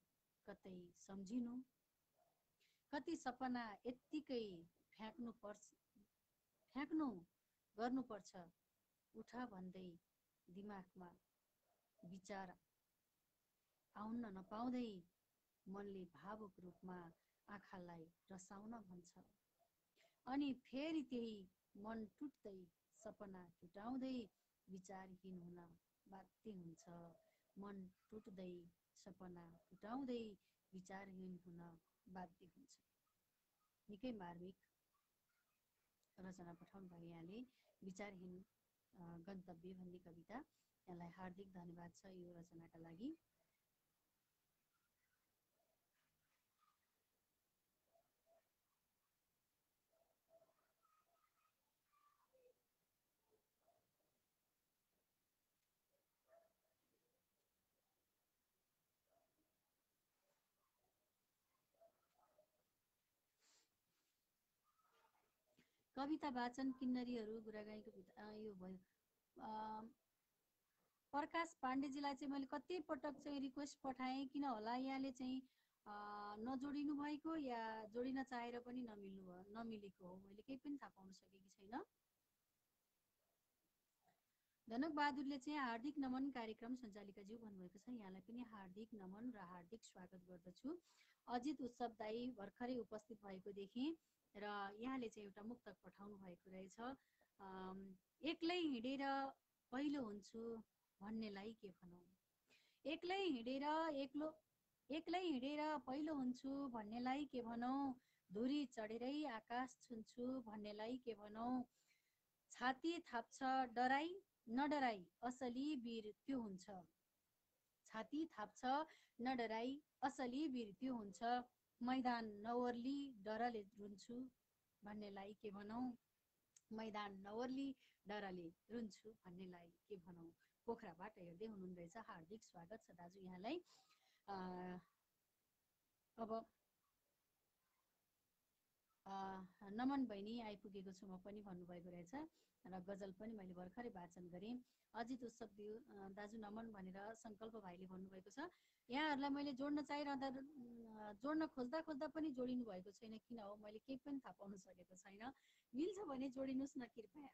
कतै सम्झिनु, कति सपना यत्तिकै फ्याँक्नु गर्नुपर्छ, उठ भन्दै दिमागमा विचार आउन नपाउँदै मनले भावुक रूपमा आँखालाई रसाउन भन्छ। अनि फेरि त्यही मन टुट्दै सपना टुटाउँदै विचारहीन हुन बाध्य हुन्छ। मन टुट्दै सपना टुटाउँदै विचारहीन हुन बाध्य हुन्छ। निकै मार्मिक रचना पठाउनु भयो यहाँले। विचारहीन गन्तव्य भन्ने कविता। यहाँलाई हार्दिक धन्यवाद छ यो रचनाका लागि। कविता वाचन किन्नरीहरू गुरागाईको यो भयो। प्रकाश पाण्डेजीलाई चाहिँ मैले कति पटक चाहिँ रिक्वेस्ट पठाएँ, किन होला यहाँले चाहिँ नजोडिनु भएको या जोडिन चाहेर पनि नमिलेको हो, मैले केही पनि थाहा पाउन सकेकी छैन। धनक बहादुरले चाहिँ हार्दिक नमन कार्यक्रम सञ्चालिकाज्यू भन्नुभएको छ। यहाँलाई पनि हार्दिक नमन र हार्दिक स्वागत गर्दछु। अजित उत्सव दाई भर्खरै उपस्थित भएको देखेँ र यहाँले चाहिँ एउटा मुक्तक पठाउनु भएको रहेछ। एक्लै हिँडेर पहिलो हुन्छु भन्नेलाई के भनौँ, एक्लै हिँडेर पहिलो हुन्छु भन्नेलाई के भनौँ, धुरी चढेरै आकाश छुन्छु भन्नेलाई के भनौँ, छाती थाप्छ डराई नडराई असली वीर त्यो हुन्छ, छाती थाप्छ नडराई असली वीर त्यो हुन्छ, मैदान नओर्ली डरले रुन्छु भन्नेलाई के भनौँ, मैदान नओर्ली डरले रुन्छु भन्नेलाई के भनौँ। पोखराबाट हेर्दै हुनुहुँदो रहेछ, हार्दिक स्वागत छ दाजु यहाँलाई। अब नमन बहिनी आइपुगेको छु म पनि भन्नुभएको रहेछ र गजल पनि मैले भर्खरै वाचन गरेँ। अजित उत्सव दाजु नमन भनेर सङ्कल्प भाइले भन्नुभएको छ। यहाँहरूलाई मैले जोड्न चाहिरहँदा जोड्न खोज्दा पनि जोडिनु भएको छैन, किन हो मैले केही पनि थाहा पाउन सकेको छैन। मिल्छ भने जोडिनुहोस् न कृपया।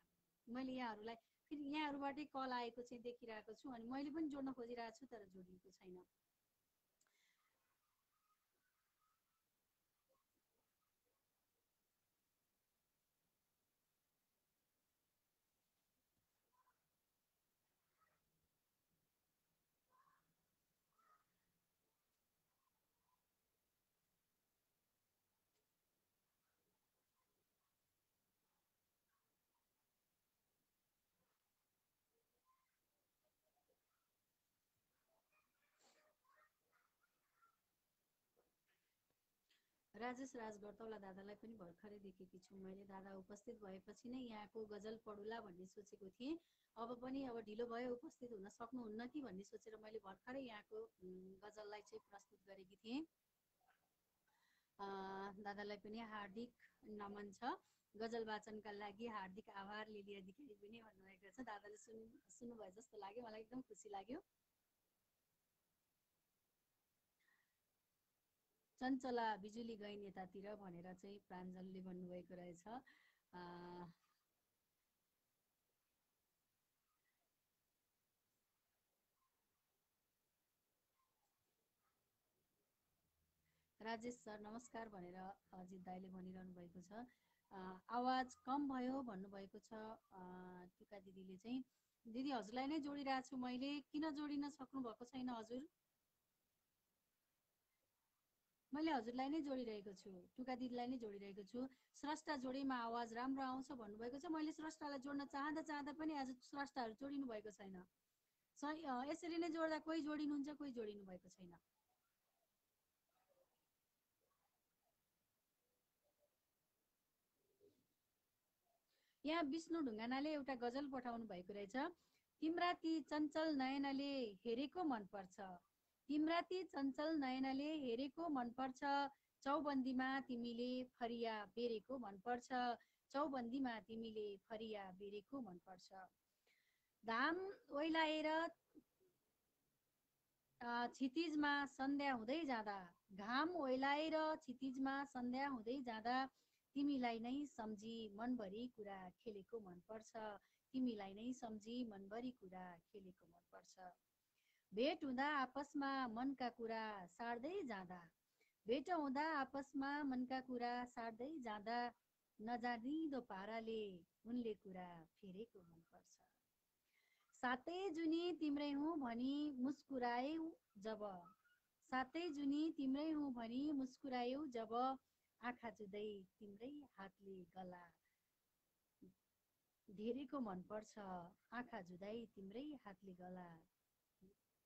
मैले यहाँहरूलाई फेरि यहाँहरूबाटै कल आएको चाहिँ देखिरहेको छु, अनि मैले पनि जोड्न खोजिरहेको छु तर जोडिएको छैन। राजेश राज गौतौला दादालाई पनि भर्खरै देखेकी छु मैले। दादा उपस्थित भएपछि नै यहाँको गजल पढुला भन्ने सोचेको थिएँ। अब पनि अब ढिलो भयो उपस्थित हुन सक्नुहुन्न कि भन्ने सोचेर मैले भर्खरै यहाँको गजललाई चाहिँ प्रस्तुत गरेकी थिएँ। दादालाई पनि हार्दिक नमन छ। गजल वाचनका लागि हार्दिक आभार लिलिया अधिकारी पनि भन्नुभएको छ। दादाले सुन्नुभयो जस्तो लाग्यो, मलाई एकदम खुसी लाग्यो। चञ्चला बिजुली गइन् यतातिर भनेर चाहिँ प्राञ्जलले भन्नुभएको रहेछ। राजेश सर नमस्कार भनेर अजित दाईले भनिरहनु भएको छ। आवाज कम भयो भन्नुभएको छ टिका दिदीले चाहिँ। दिदी हजुरलाई नै जोडिरहेको छु मैले, किन जोडिन सक्नु भएको छैन हजुर? मैले हजुरलाई नै जोडिरहेको छु, टुका दिदीलाई नै जोडिरहेको छु। स्रष्टा जोडीमा आवाज राम्रो आउँछ भन्नुभएको छ। मैले स्रष्टालाई जोड्न चाहँदा पनि आज स्रष्टाहरू जोडिनु भएको छैन। यसरी नै जोड्दा कोही जोडिनुहुन्छ कोही जोडिनु भएको छैन। यहाँ विष्णु ढुङ्गानाले एउटा गजल पठाउनु भएको रहेछ। तिम्रा ती चञ्चल नयनले हेरेको मनपर्छ, तिम्रा ती चञ्चल नयनले हेरेको मनपर्छ, चौबन्दीमा तिमीले फरिया बेरेको मनपर्छ, चौबन्दीमा तिमीले फरिया बेरेको मनपर्छ। घाम ओइलाएर क्षितिजमा सन्ध्या हुँदै जाँदा, घाम ओइलाएर क्षितिजमा सन्ध्या हुँदै जाँदा तिमीलाई नै सम्झी मनभरि कुरा खेलेको मनपर्छ, तिमीलाई नै सम्झी मनभरि कुरा खेलेको मनपर्छ। भेट हुँदा आपसमा मनका कुरा सार्दै जाँदा, भेट हुँदा आपसमा मनका कुरा सार्दै जाँदा नजानिदो पाराले उनले कुरा फेरेको मनपर्छ। सातै जुनी तिम्रै हुँ भनी मुस्कुरायौ जब, सातै जुनी तिम्रै हुँ भनी मुस्कुरायौ जब, आँखा जुदै तिम्रै हातले गला धेरैको मनपर्छ, आँखा जुदाई तिम्रै हातले गला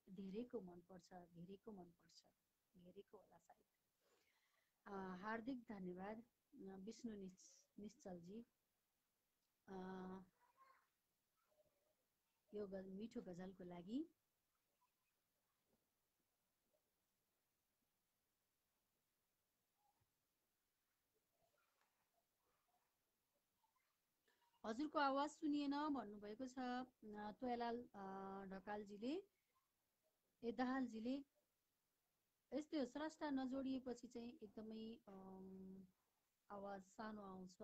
धेरैको मनपर्छ, धेरैको मनपर्छ, धेरैको होला सायद। हार्दिक धन्यवाद विष्णु निश्चलजी यो मिठो गजलको लागि। हजुरको आवाज सुनिएन भन्नुभएको छ त्वयलाल ढकालजीले, ए दाहालजीले। यस्तै हो, स्रष्टा नजोडिएपछि चाहिँ एकदमै आवाज सानो आउँछ।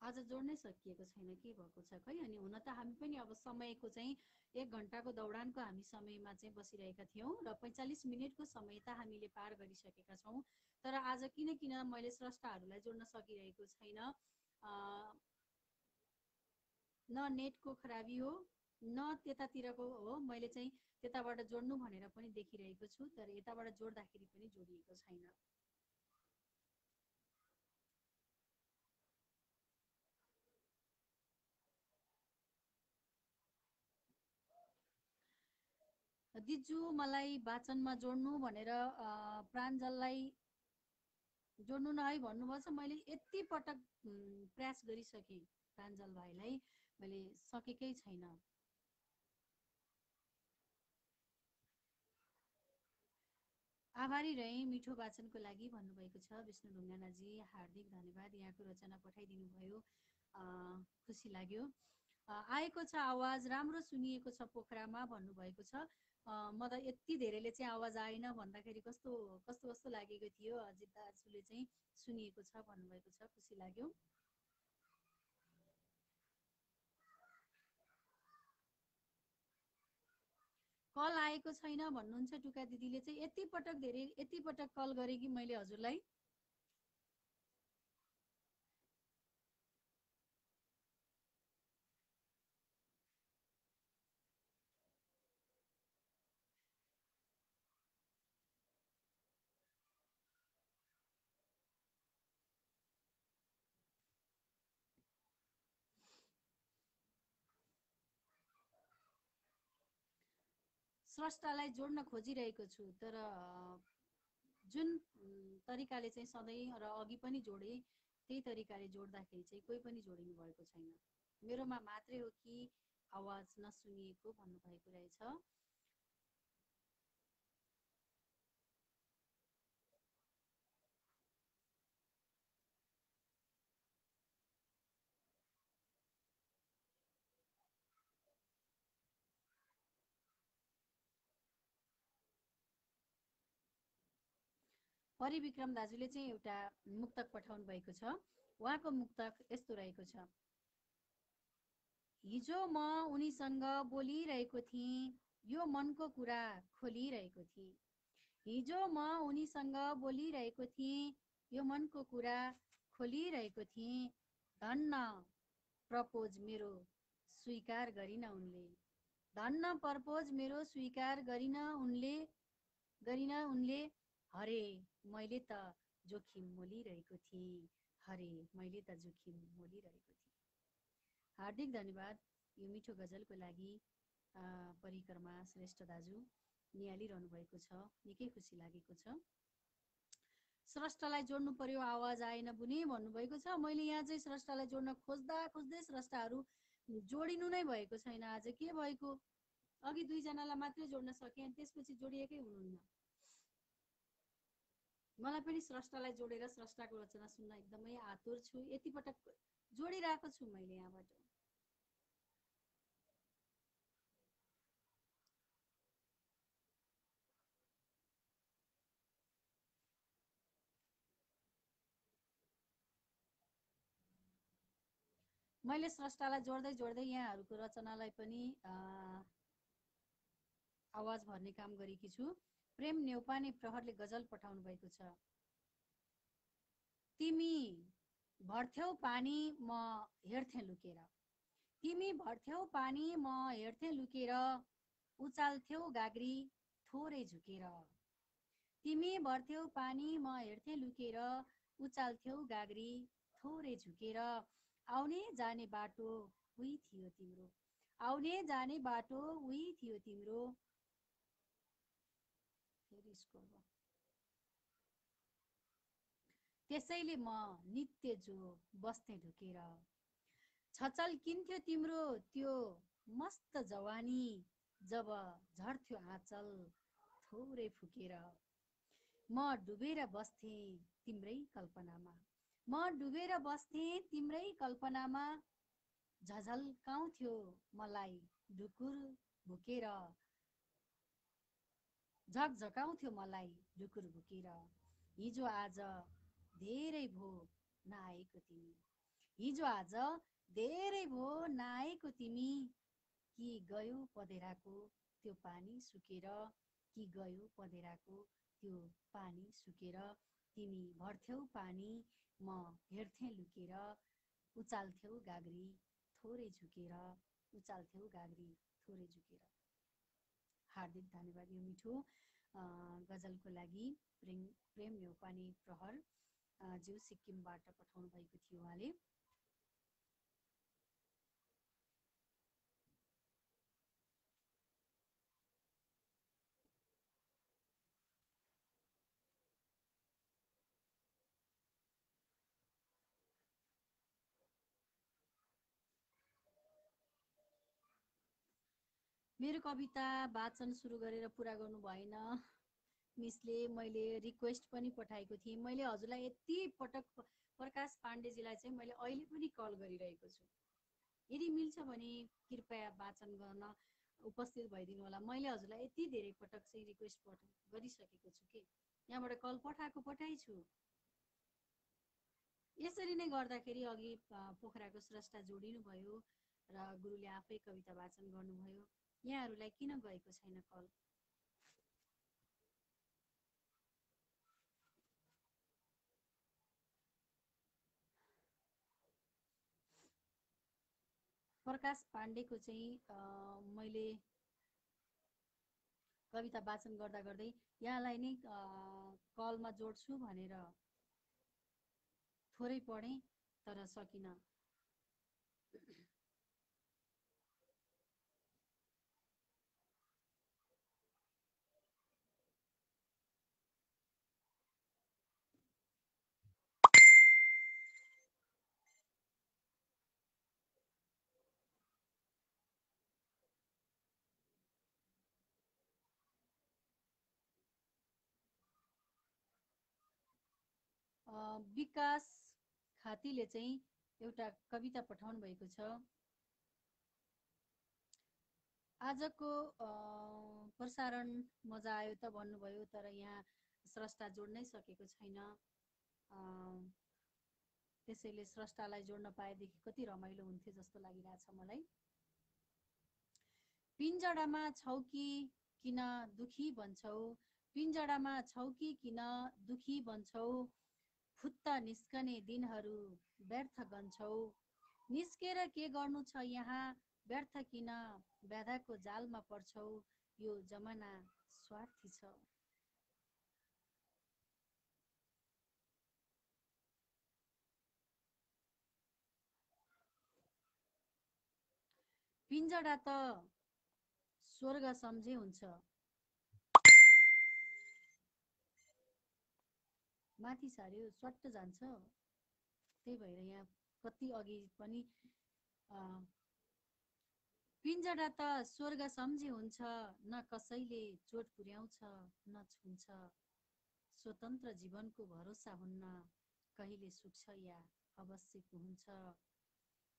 आज जोड्नै सकिएको छैन, के भएको छ खै। अनि हुन त हामी पनि अब समयको चाहिँ 1 घण्टाको दौडानको हामी समयमा चाहिँ बसिरहेका थियौँ र 45 मिनटको समय त हामीले पार गरिसकेका छौँ। तर आज किन मैले स्रष्टाहरूलाई जोड्न सकिरहेको छैन, न नेटको खराबी हो न त्यतातिरको हो, मैले चाहिँ त्यताबाट जोड्नु भनेर पनि देखिरहेको छु, तर यताबाट जोड्दाखेरि पनि जोडिएको छैन। दिजु मलाई वाचनमा जोड्नु भनेर प्राञ्जललाई जोड्नु न है भन्नुभएको छ। मैले यति पटक प्रयास गरिसकेँ प्राञ्जल भाइलाई, मैले सकेकै छैन। आभारी रहे मिठो वाचनको लागि भन्नुभएको छ विष्णु ढुङ्गानाजी, हार्दिक धन्यवाद। यहाँको रचना पठाइदिनु भयो, खुसी लाग्यो। आएको छ आवाज, राम्रो सुनिएको छ पोखरामा भन्नुभएको छ। म त यति धेरैले चाहिँ आवाज आएन भन्दाखेरि कस्तो कस्तो कस्तो लागेको थियो। अजित दाजुले चाहिँ सुनिएको छ भन्नुभएको छ, खुसी लाग्यो। कल आएको छैन भन्नुहुन्छ टुका दिदीले चाहिँ। यति पटक कल गरेँ कि मैले हजुरलाई। स्रष्टालाई जोड्न खोजिरहेको छु, तर जुन तरिकाले चाहिँ सधैँ र अघि पनि जोडे त्यही तरिकाले जोड्दाखेरि चाहिँ कोही पनि जोडिनु भएको छैन। मेरोमा मात्रै हो कि आवाज नसुनिएको भन्नुभएको रहेछ। परिविक्रम दाजुले चाहिँ एउटा मुक्तक पठाउनु भएको छ। उहाँको मुक्तक यस्तो रहेको छ। हिजो म उनीसँग बोलिरहेको थिएँ, यो मनको कुरा खोलिरहेको थिएँ। हिजो म उनीसँग बोलिरहेको थिएँ, यो मनको कुरा खोलिरहेको थिएँ। धन्न प्रपोज मेरो स्वीकार गरिन उनले, धन्न प्रपोज मेरो स्वीकार गरिन उनले। हरे मैले त जोखिम मोलिरहेको थिएँ, हरे मैले त जोखिम मोलिरहेको थिएँ। हार्दिक धन्यवाद यो मिठो गजलको लागि। परिक्रमा श्रेष्ठ दाजु निहालिरहनु भएको छ, निकै खुसी लागेको छ। स्रष्टालाई जोड्नु पर्यो, आवाज आएन बुनी भन्नुभएको छ। मैले यहाँ चाहिँ स्रष्टालाई जोड्न खोज्दै स्रष्टाहरू जोडिनु नै भएको छैन। आज के भएको? अघि 2 जनालाई मात्रै जोड्न सके अनि त्यसपछि जोडिएकै हुनुहुन्न। मलाई पनि स्रष्टालाई जोडेर स्रष्टाको रचना सुन्न एकदमै आतुर छु। यति पटक जोडिरहेको छु मैले यहाँबाट। मैले स्रष्टालाई जोड्दै जोड्दै यहाँहरूको रचनालाई पनि आवाज भर्ने काम गरेकी छु। प्रेम नेउपाने प्रहरले गजल पठाउनु भएको छ। तिमी भर्थ्यौ पानी म हेर्थे लुकेर, तिमी भर्थ्यौ पानी म हेर्थे लुकेर, उचाल्थ्यौ गाग्री थोरै झुकेर। तिमी भर्थ्यौ पानी म हेर्थे लुकेर, उचाल्थ्यौ गाग्री थोरै झुकेर। आउने जाने बाटो उही थियो तिम्रो, आउने जाने बाटो उही थियो तिम्रो। त्यसैले म नित्य जो बस्थे ढुकेर, छचल किन्थ्यो तिम्रो त्यो मस्त जवानी, जब झर्थ्यो आँचल थोरै फुकेर। म डुबेर बस्थे तिम्रै कल्पनामा, म डुबेर बस्थे तिम्रै कल्पनामा, झझल्काउँथ्यो मलाई ढुकुर भुकेर, झकझकाउँथ्यो मलाई ढुकुर भुकेर। हिजो आज धेरै भो नआएको तिमी, हिजो आज धेरै भो नआएको तिमी, कि गयो पँधेराको त्यो पानी सुकेर, कि गयो पँधेराको त्यो पानी सुकेर। तिमी भर्थ्यौ पानी म हेर्थे लुकेर, उचाल्थ्यौ गाग्री थोरै झुकेर, उचाल्थ्यौ गाग्री थोरै झुकेर। हार्दिक धन्यवाद यो मिठो गजलको लागि। प्रेम नेउपाने प्रहर ज्यू सिक्किमबाट पठाउनु भएको थियो उहाँले। मेरो कविता वाचन सुरु गरेर पुरा गर्नु भएन मिसले। मैले रिक्वेस्ट पनि पठाएको थिएँ। मैले हजुरलाई यति पटक प्रकाश पाण्डेजीलाई चाहिँ मैले अहिले पनि कल गरिरहेको छु। यदि मिल्छ भने कृपया वाचन गर्न उपस्थित भइदिनु होला। मैले हजुरलाई यति धेरै पटक चाहिँ रिक्वेस्ट गरिसकेको छु कि यहाँबाट कल पठाइछु। यसरी नै गर्दाखेरि अघि पोखराको स्रष्टा जोडिनु भयो र गुरुले आफै कविता वाचन गर्नुभयो। यहाँहरूलाई किन गएको छैन कल? प्रकाश पाण्डेको चाहिँ मैले कविता वाचन गर्दा गर्दै यहाँलाई नै कलमा जोड्छु भनेर थोरै पढेँ तर सकिन। विकास खातीले चाहिँ एउटा कविता पठाउनु भएको छ। आजको प्रसारण मजा आयो त भन्नुभयो, तर यहाँ स्रष्टा जोड्नै सकेको छैन। त्यसैले स्रष्टालाई जोड्न पाएदेखि कति रमाइलो हुन्थ्यो जस्तो लागिरहेछ मलाई। पिञ्जडामा छौ कि किन दुखी बन्छौ, पिञ्जडामा छौ कि किन दुखी बन्छौ, फुत्त निस्कने दिनहरू व्यर्थ गन्छौ, निस्केर के गर्नु छ यहाँ व्यर्थ किन, व्याधाको जालमा पर्छौ, यो जमाना स्वार्थी छ। पिञ्जडा त स्वर्ग सम्झे हुन्छ, माथि सार्यो स्वाट्ट जान्छ। त्यही भएर यहाँ कति अघि पनि पिञ्जरा त स्वर्ग सम्झी हुन्छ, न कसैले चोट पुर्याउँछ न छुन्छ। स्वतन्त्र जीवनको भरोसा हुन्न, कहिले सुक्छ या अवश्य हुन्छ।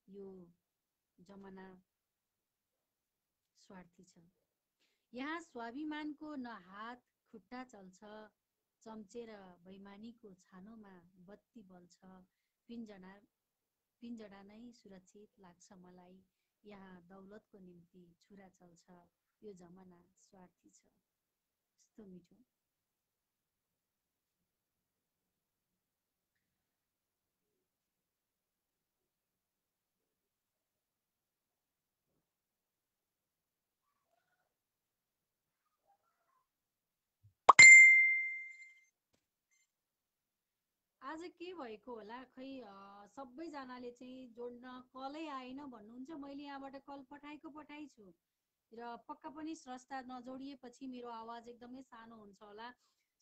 यो जमाना स्वार्थी छ, यहाँ स्वाभिमानको न हात खुट्टा चल्छ। चम्चेर बैमानीको छानोमा बत्ती बल्छ। पिञ्जरा नै सुरक्षित लाग्छ मलाई, यहाँ दौलतको निम्ति छुरा चल्छ। यो जमाना स्वार्थी छ। यस्तो मिठो। आज के भएको होला खै, सबैजनाले चाहिँ जोड्न कलै आएन भन्नुहुन्छ। मैले यहाँबाट कल पठाइछु र पक्का पनि स्रष्टा नजोडिएपछि मेरो आवाज एकदमै सानो हुन्छ होला।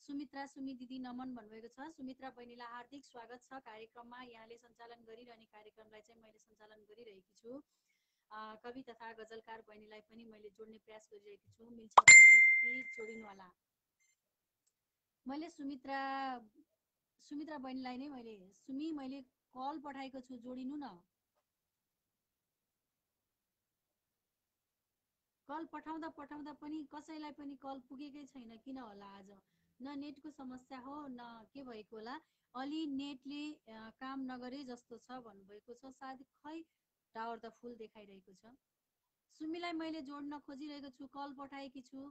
सुमित्रा सुमी दिदी नमन भन्नुभएको छ। सुमित्रा बहिनीलाई हार्दिक स्वागत छ कार्यक्रममा। यहाँले सञ्चालन गरिरहने कार्यक्रमलाई चाहिँ मैले सञ्चालन गरिरहेकी छु। कवि तथा गजलकार बहिनीलाई पनि मैले जोड्ने प्रयास गरिरहेकी छु। मिल्छ भने प्लिज जोडिनु होला। मैले सुमित्रा बहिनीलाई नै मैले कल पठाएको छु, जोडिनु न। कल पठाउँदा पनि कसैलाई पनि कल पुगेकै छैन, किन होला? आज न नेटको समस्या हो न के भएको होला। अलि नेटले काम नगरे जस्तो छ भन्नुभएको छ। सायद खै टावर त फुल देखाइरहेको छ। सुमीलाई मैले जोड्न खोजिरहेको छु, कल पठाएकी छु।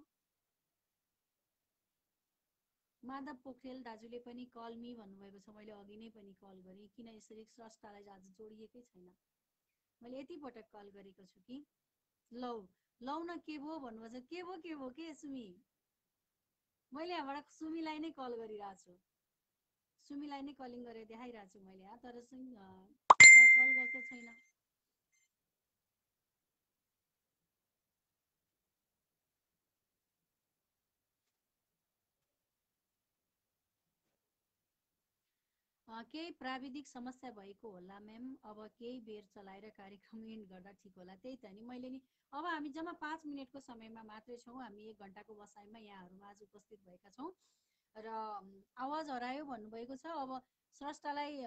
माधव पोखरेल दाजुले पनि कल मी भन्नुभएको छ। मैले अघि नै पनि कल गरेँ, किन यसरी स्रष्टालाई आज जोडिएकै छैन। मैले यति पटक कल गरेको छु कि लौ न के भो भन्नुभएको छ। के भो के सुमी? मैले यहाँबाट सुमीलाई नै कल गरिरहेको छु। सुमीलाई नै कलिङ गरेर देखाइरहेको छु मैले, तर कल गरेको छैन। केही प्राविधिक समस्या भएको होला म्याम। अब केही बेर चलाएर कार्यक्रम एन्ड गर्दा ठिक होला। त्यही त नि मैले नि। अब हामी जम्मा 5 मिनटको समयमा मात्रै छौँ। हामी 1 घण्टाको बसाइमा यहाँहरूमा आज उपस्थित भएका छौँ र आवाज हरायो भन्नुभएको छ। अब स्रष्टालाई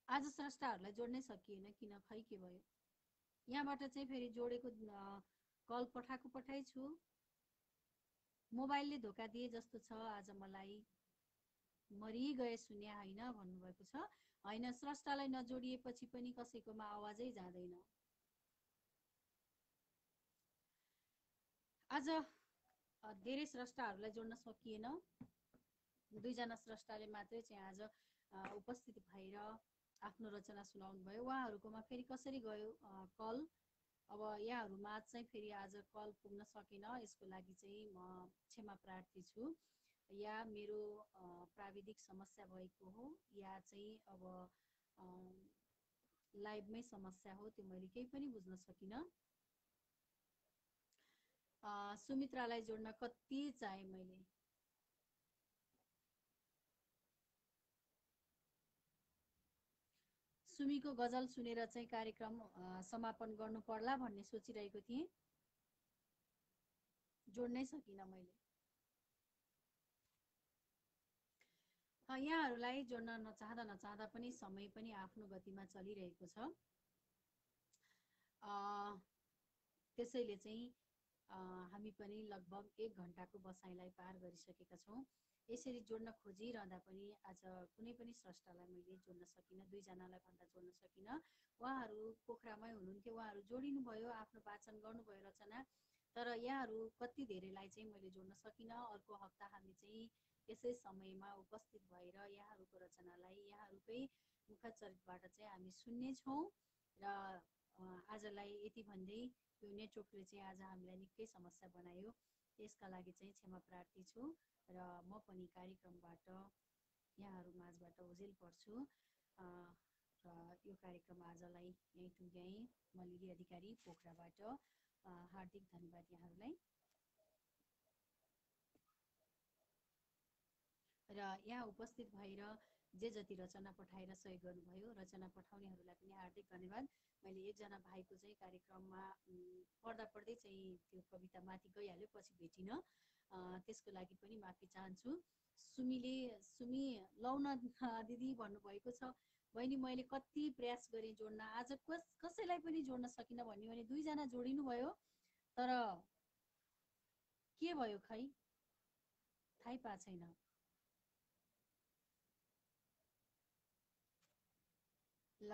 आज स्रष्टाहरूलाई जोड्नै सकिएन, किन खै के भयो। यहाँबाट चाहिँ फेरि जोडेको कल पठाइछु। मोबाइलले धोका दिए जस्तो छ आज मलाई, मरि गए सुन्या होइन भन्नुभएको छ। होइन, स्रष्टालाई नजोडिएपछि पनि कसैकोमा आवाजै जाँदैन। आज धेरै स्रष्टाहरूलाई जोड्न सकिएन। 2 जना स्रष्टाले मात्रै चाहिँ आज उपस्थित भएर आफ्नो रचना सुनाउनु भयो। उहाँहरूकोमा फेरि कसरी गयो कल? अब यहाँहरूमा चाहिँ फेरि आज कल पुग्न सकेन। यसको लागि चाहिँ म क्षमा प्रार्थी छु। या मेरो प्राविधिक समस्या भएको हो या चाहिँ अब लाइभमै समस्या हो, त्यो मैले केही पनि बुझ्न सकिनँ। सुमित्रालाई जोड्न कति चाहे मैले। सुमीको गजल सुनेर चाहिँ कार्यक्रम समापन गर्नु पर्ला भन्ने सोचिरहेको थिएँ। जोड्नै सकिनँ मैले। यहाँहरूलाई जोड्न नचाहँदा पनि समय पनि आफ्नो गतिमा चलिरहेको छ। त्यसैले चाहिँ हामी पनि लगभग 1 घण्टाको बसाइलाई पार गरिसकेका छौँ। यसरी जोड्न खोजिरहँदा पनि आज कुनै पनि स्रष्टालाई मैले जोड्न सकिनँ। 2 जनालाई भन्दा जोड्न सकिनँ। उहाँहरू पोखरामै हुनुहुन्थ्यो, उहाँहरू जोडिनु भयो, आफ्नो वाचन गर्नुभयो रचना। तर यहाँहरू कति धेरैलाई चाहिँ मैले जोड्न सकिनँ। अर्को हप्ता हामी चाहिँ यसै समयमा उपस्थित भएर यहाँहरूको रचनालाई यहाँहरूकै मुखचरितबाट चाहिँ हामी सुन्नेछौँ। र आजलाई यति भन्दै यो नेटवर्कले चाहिँ आज हामीलाई निकै समस्या बनायो। त्यसका लागि चाहिँ क्षमा प्रार्थी छु र म पनि कार्यक्रमबाट यहाँहरू माझबाट ओझेल पर्छु। र यो कार्यक्रम आजलाई यहीँ टुङ्ग्याएँ। म लिली अधिकारी पोखराबाट। हार्दिक धन्यवाद यहाँहरूलाई। र यहाँ उपस्थित भएर जे जति रचना पठाएर सहयोग गर्नुभयो, रचना पठाउनेहरूलाई पनि हार्दिक धन्यवाद। मैले एकजना भाइको चाहिँ कार्यक्रममा पढ्दा पढ्दै चाहिँ त्यो कविता माथि गइहाल्यो, पछि भेटिनँ, त्यसको लागि पनि माफी चाहन्छु। सुमी लौन दिदी भन्नुभएको छ, बहिनी मैले कति प्रयास गरेँ जोड्न, आज कसैलाई पनि जोड्न सकिनँ भन्यो भने 2 जना जोडिनु भयो, तर के भयो खै थाहै पाएको छैन। ल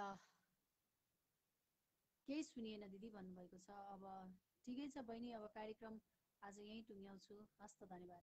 केही सुनिएन दिदी भन्नुभएको छ। अब ठिकै छ बहिनी, अब कार्यक्रम आज यहीँ टुङ्ग्याउँछु। हस्त, धन्यवाद।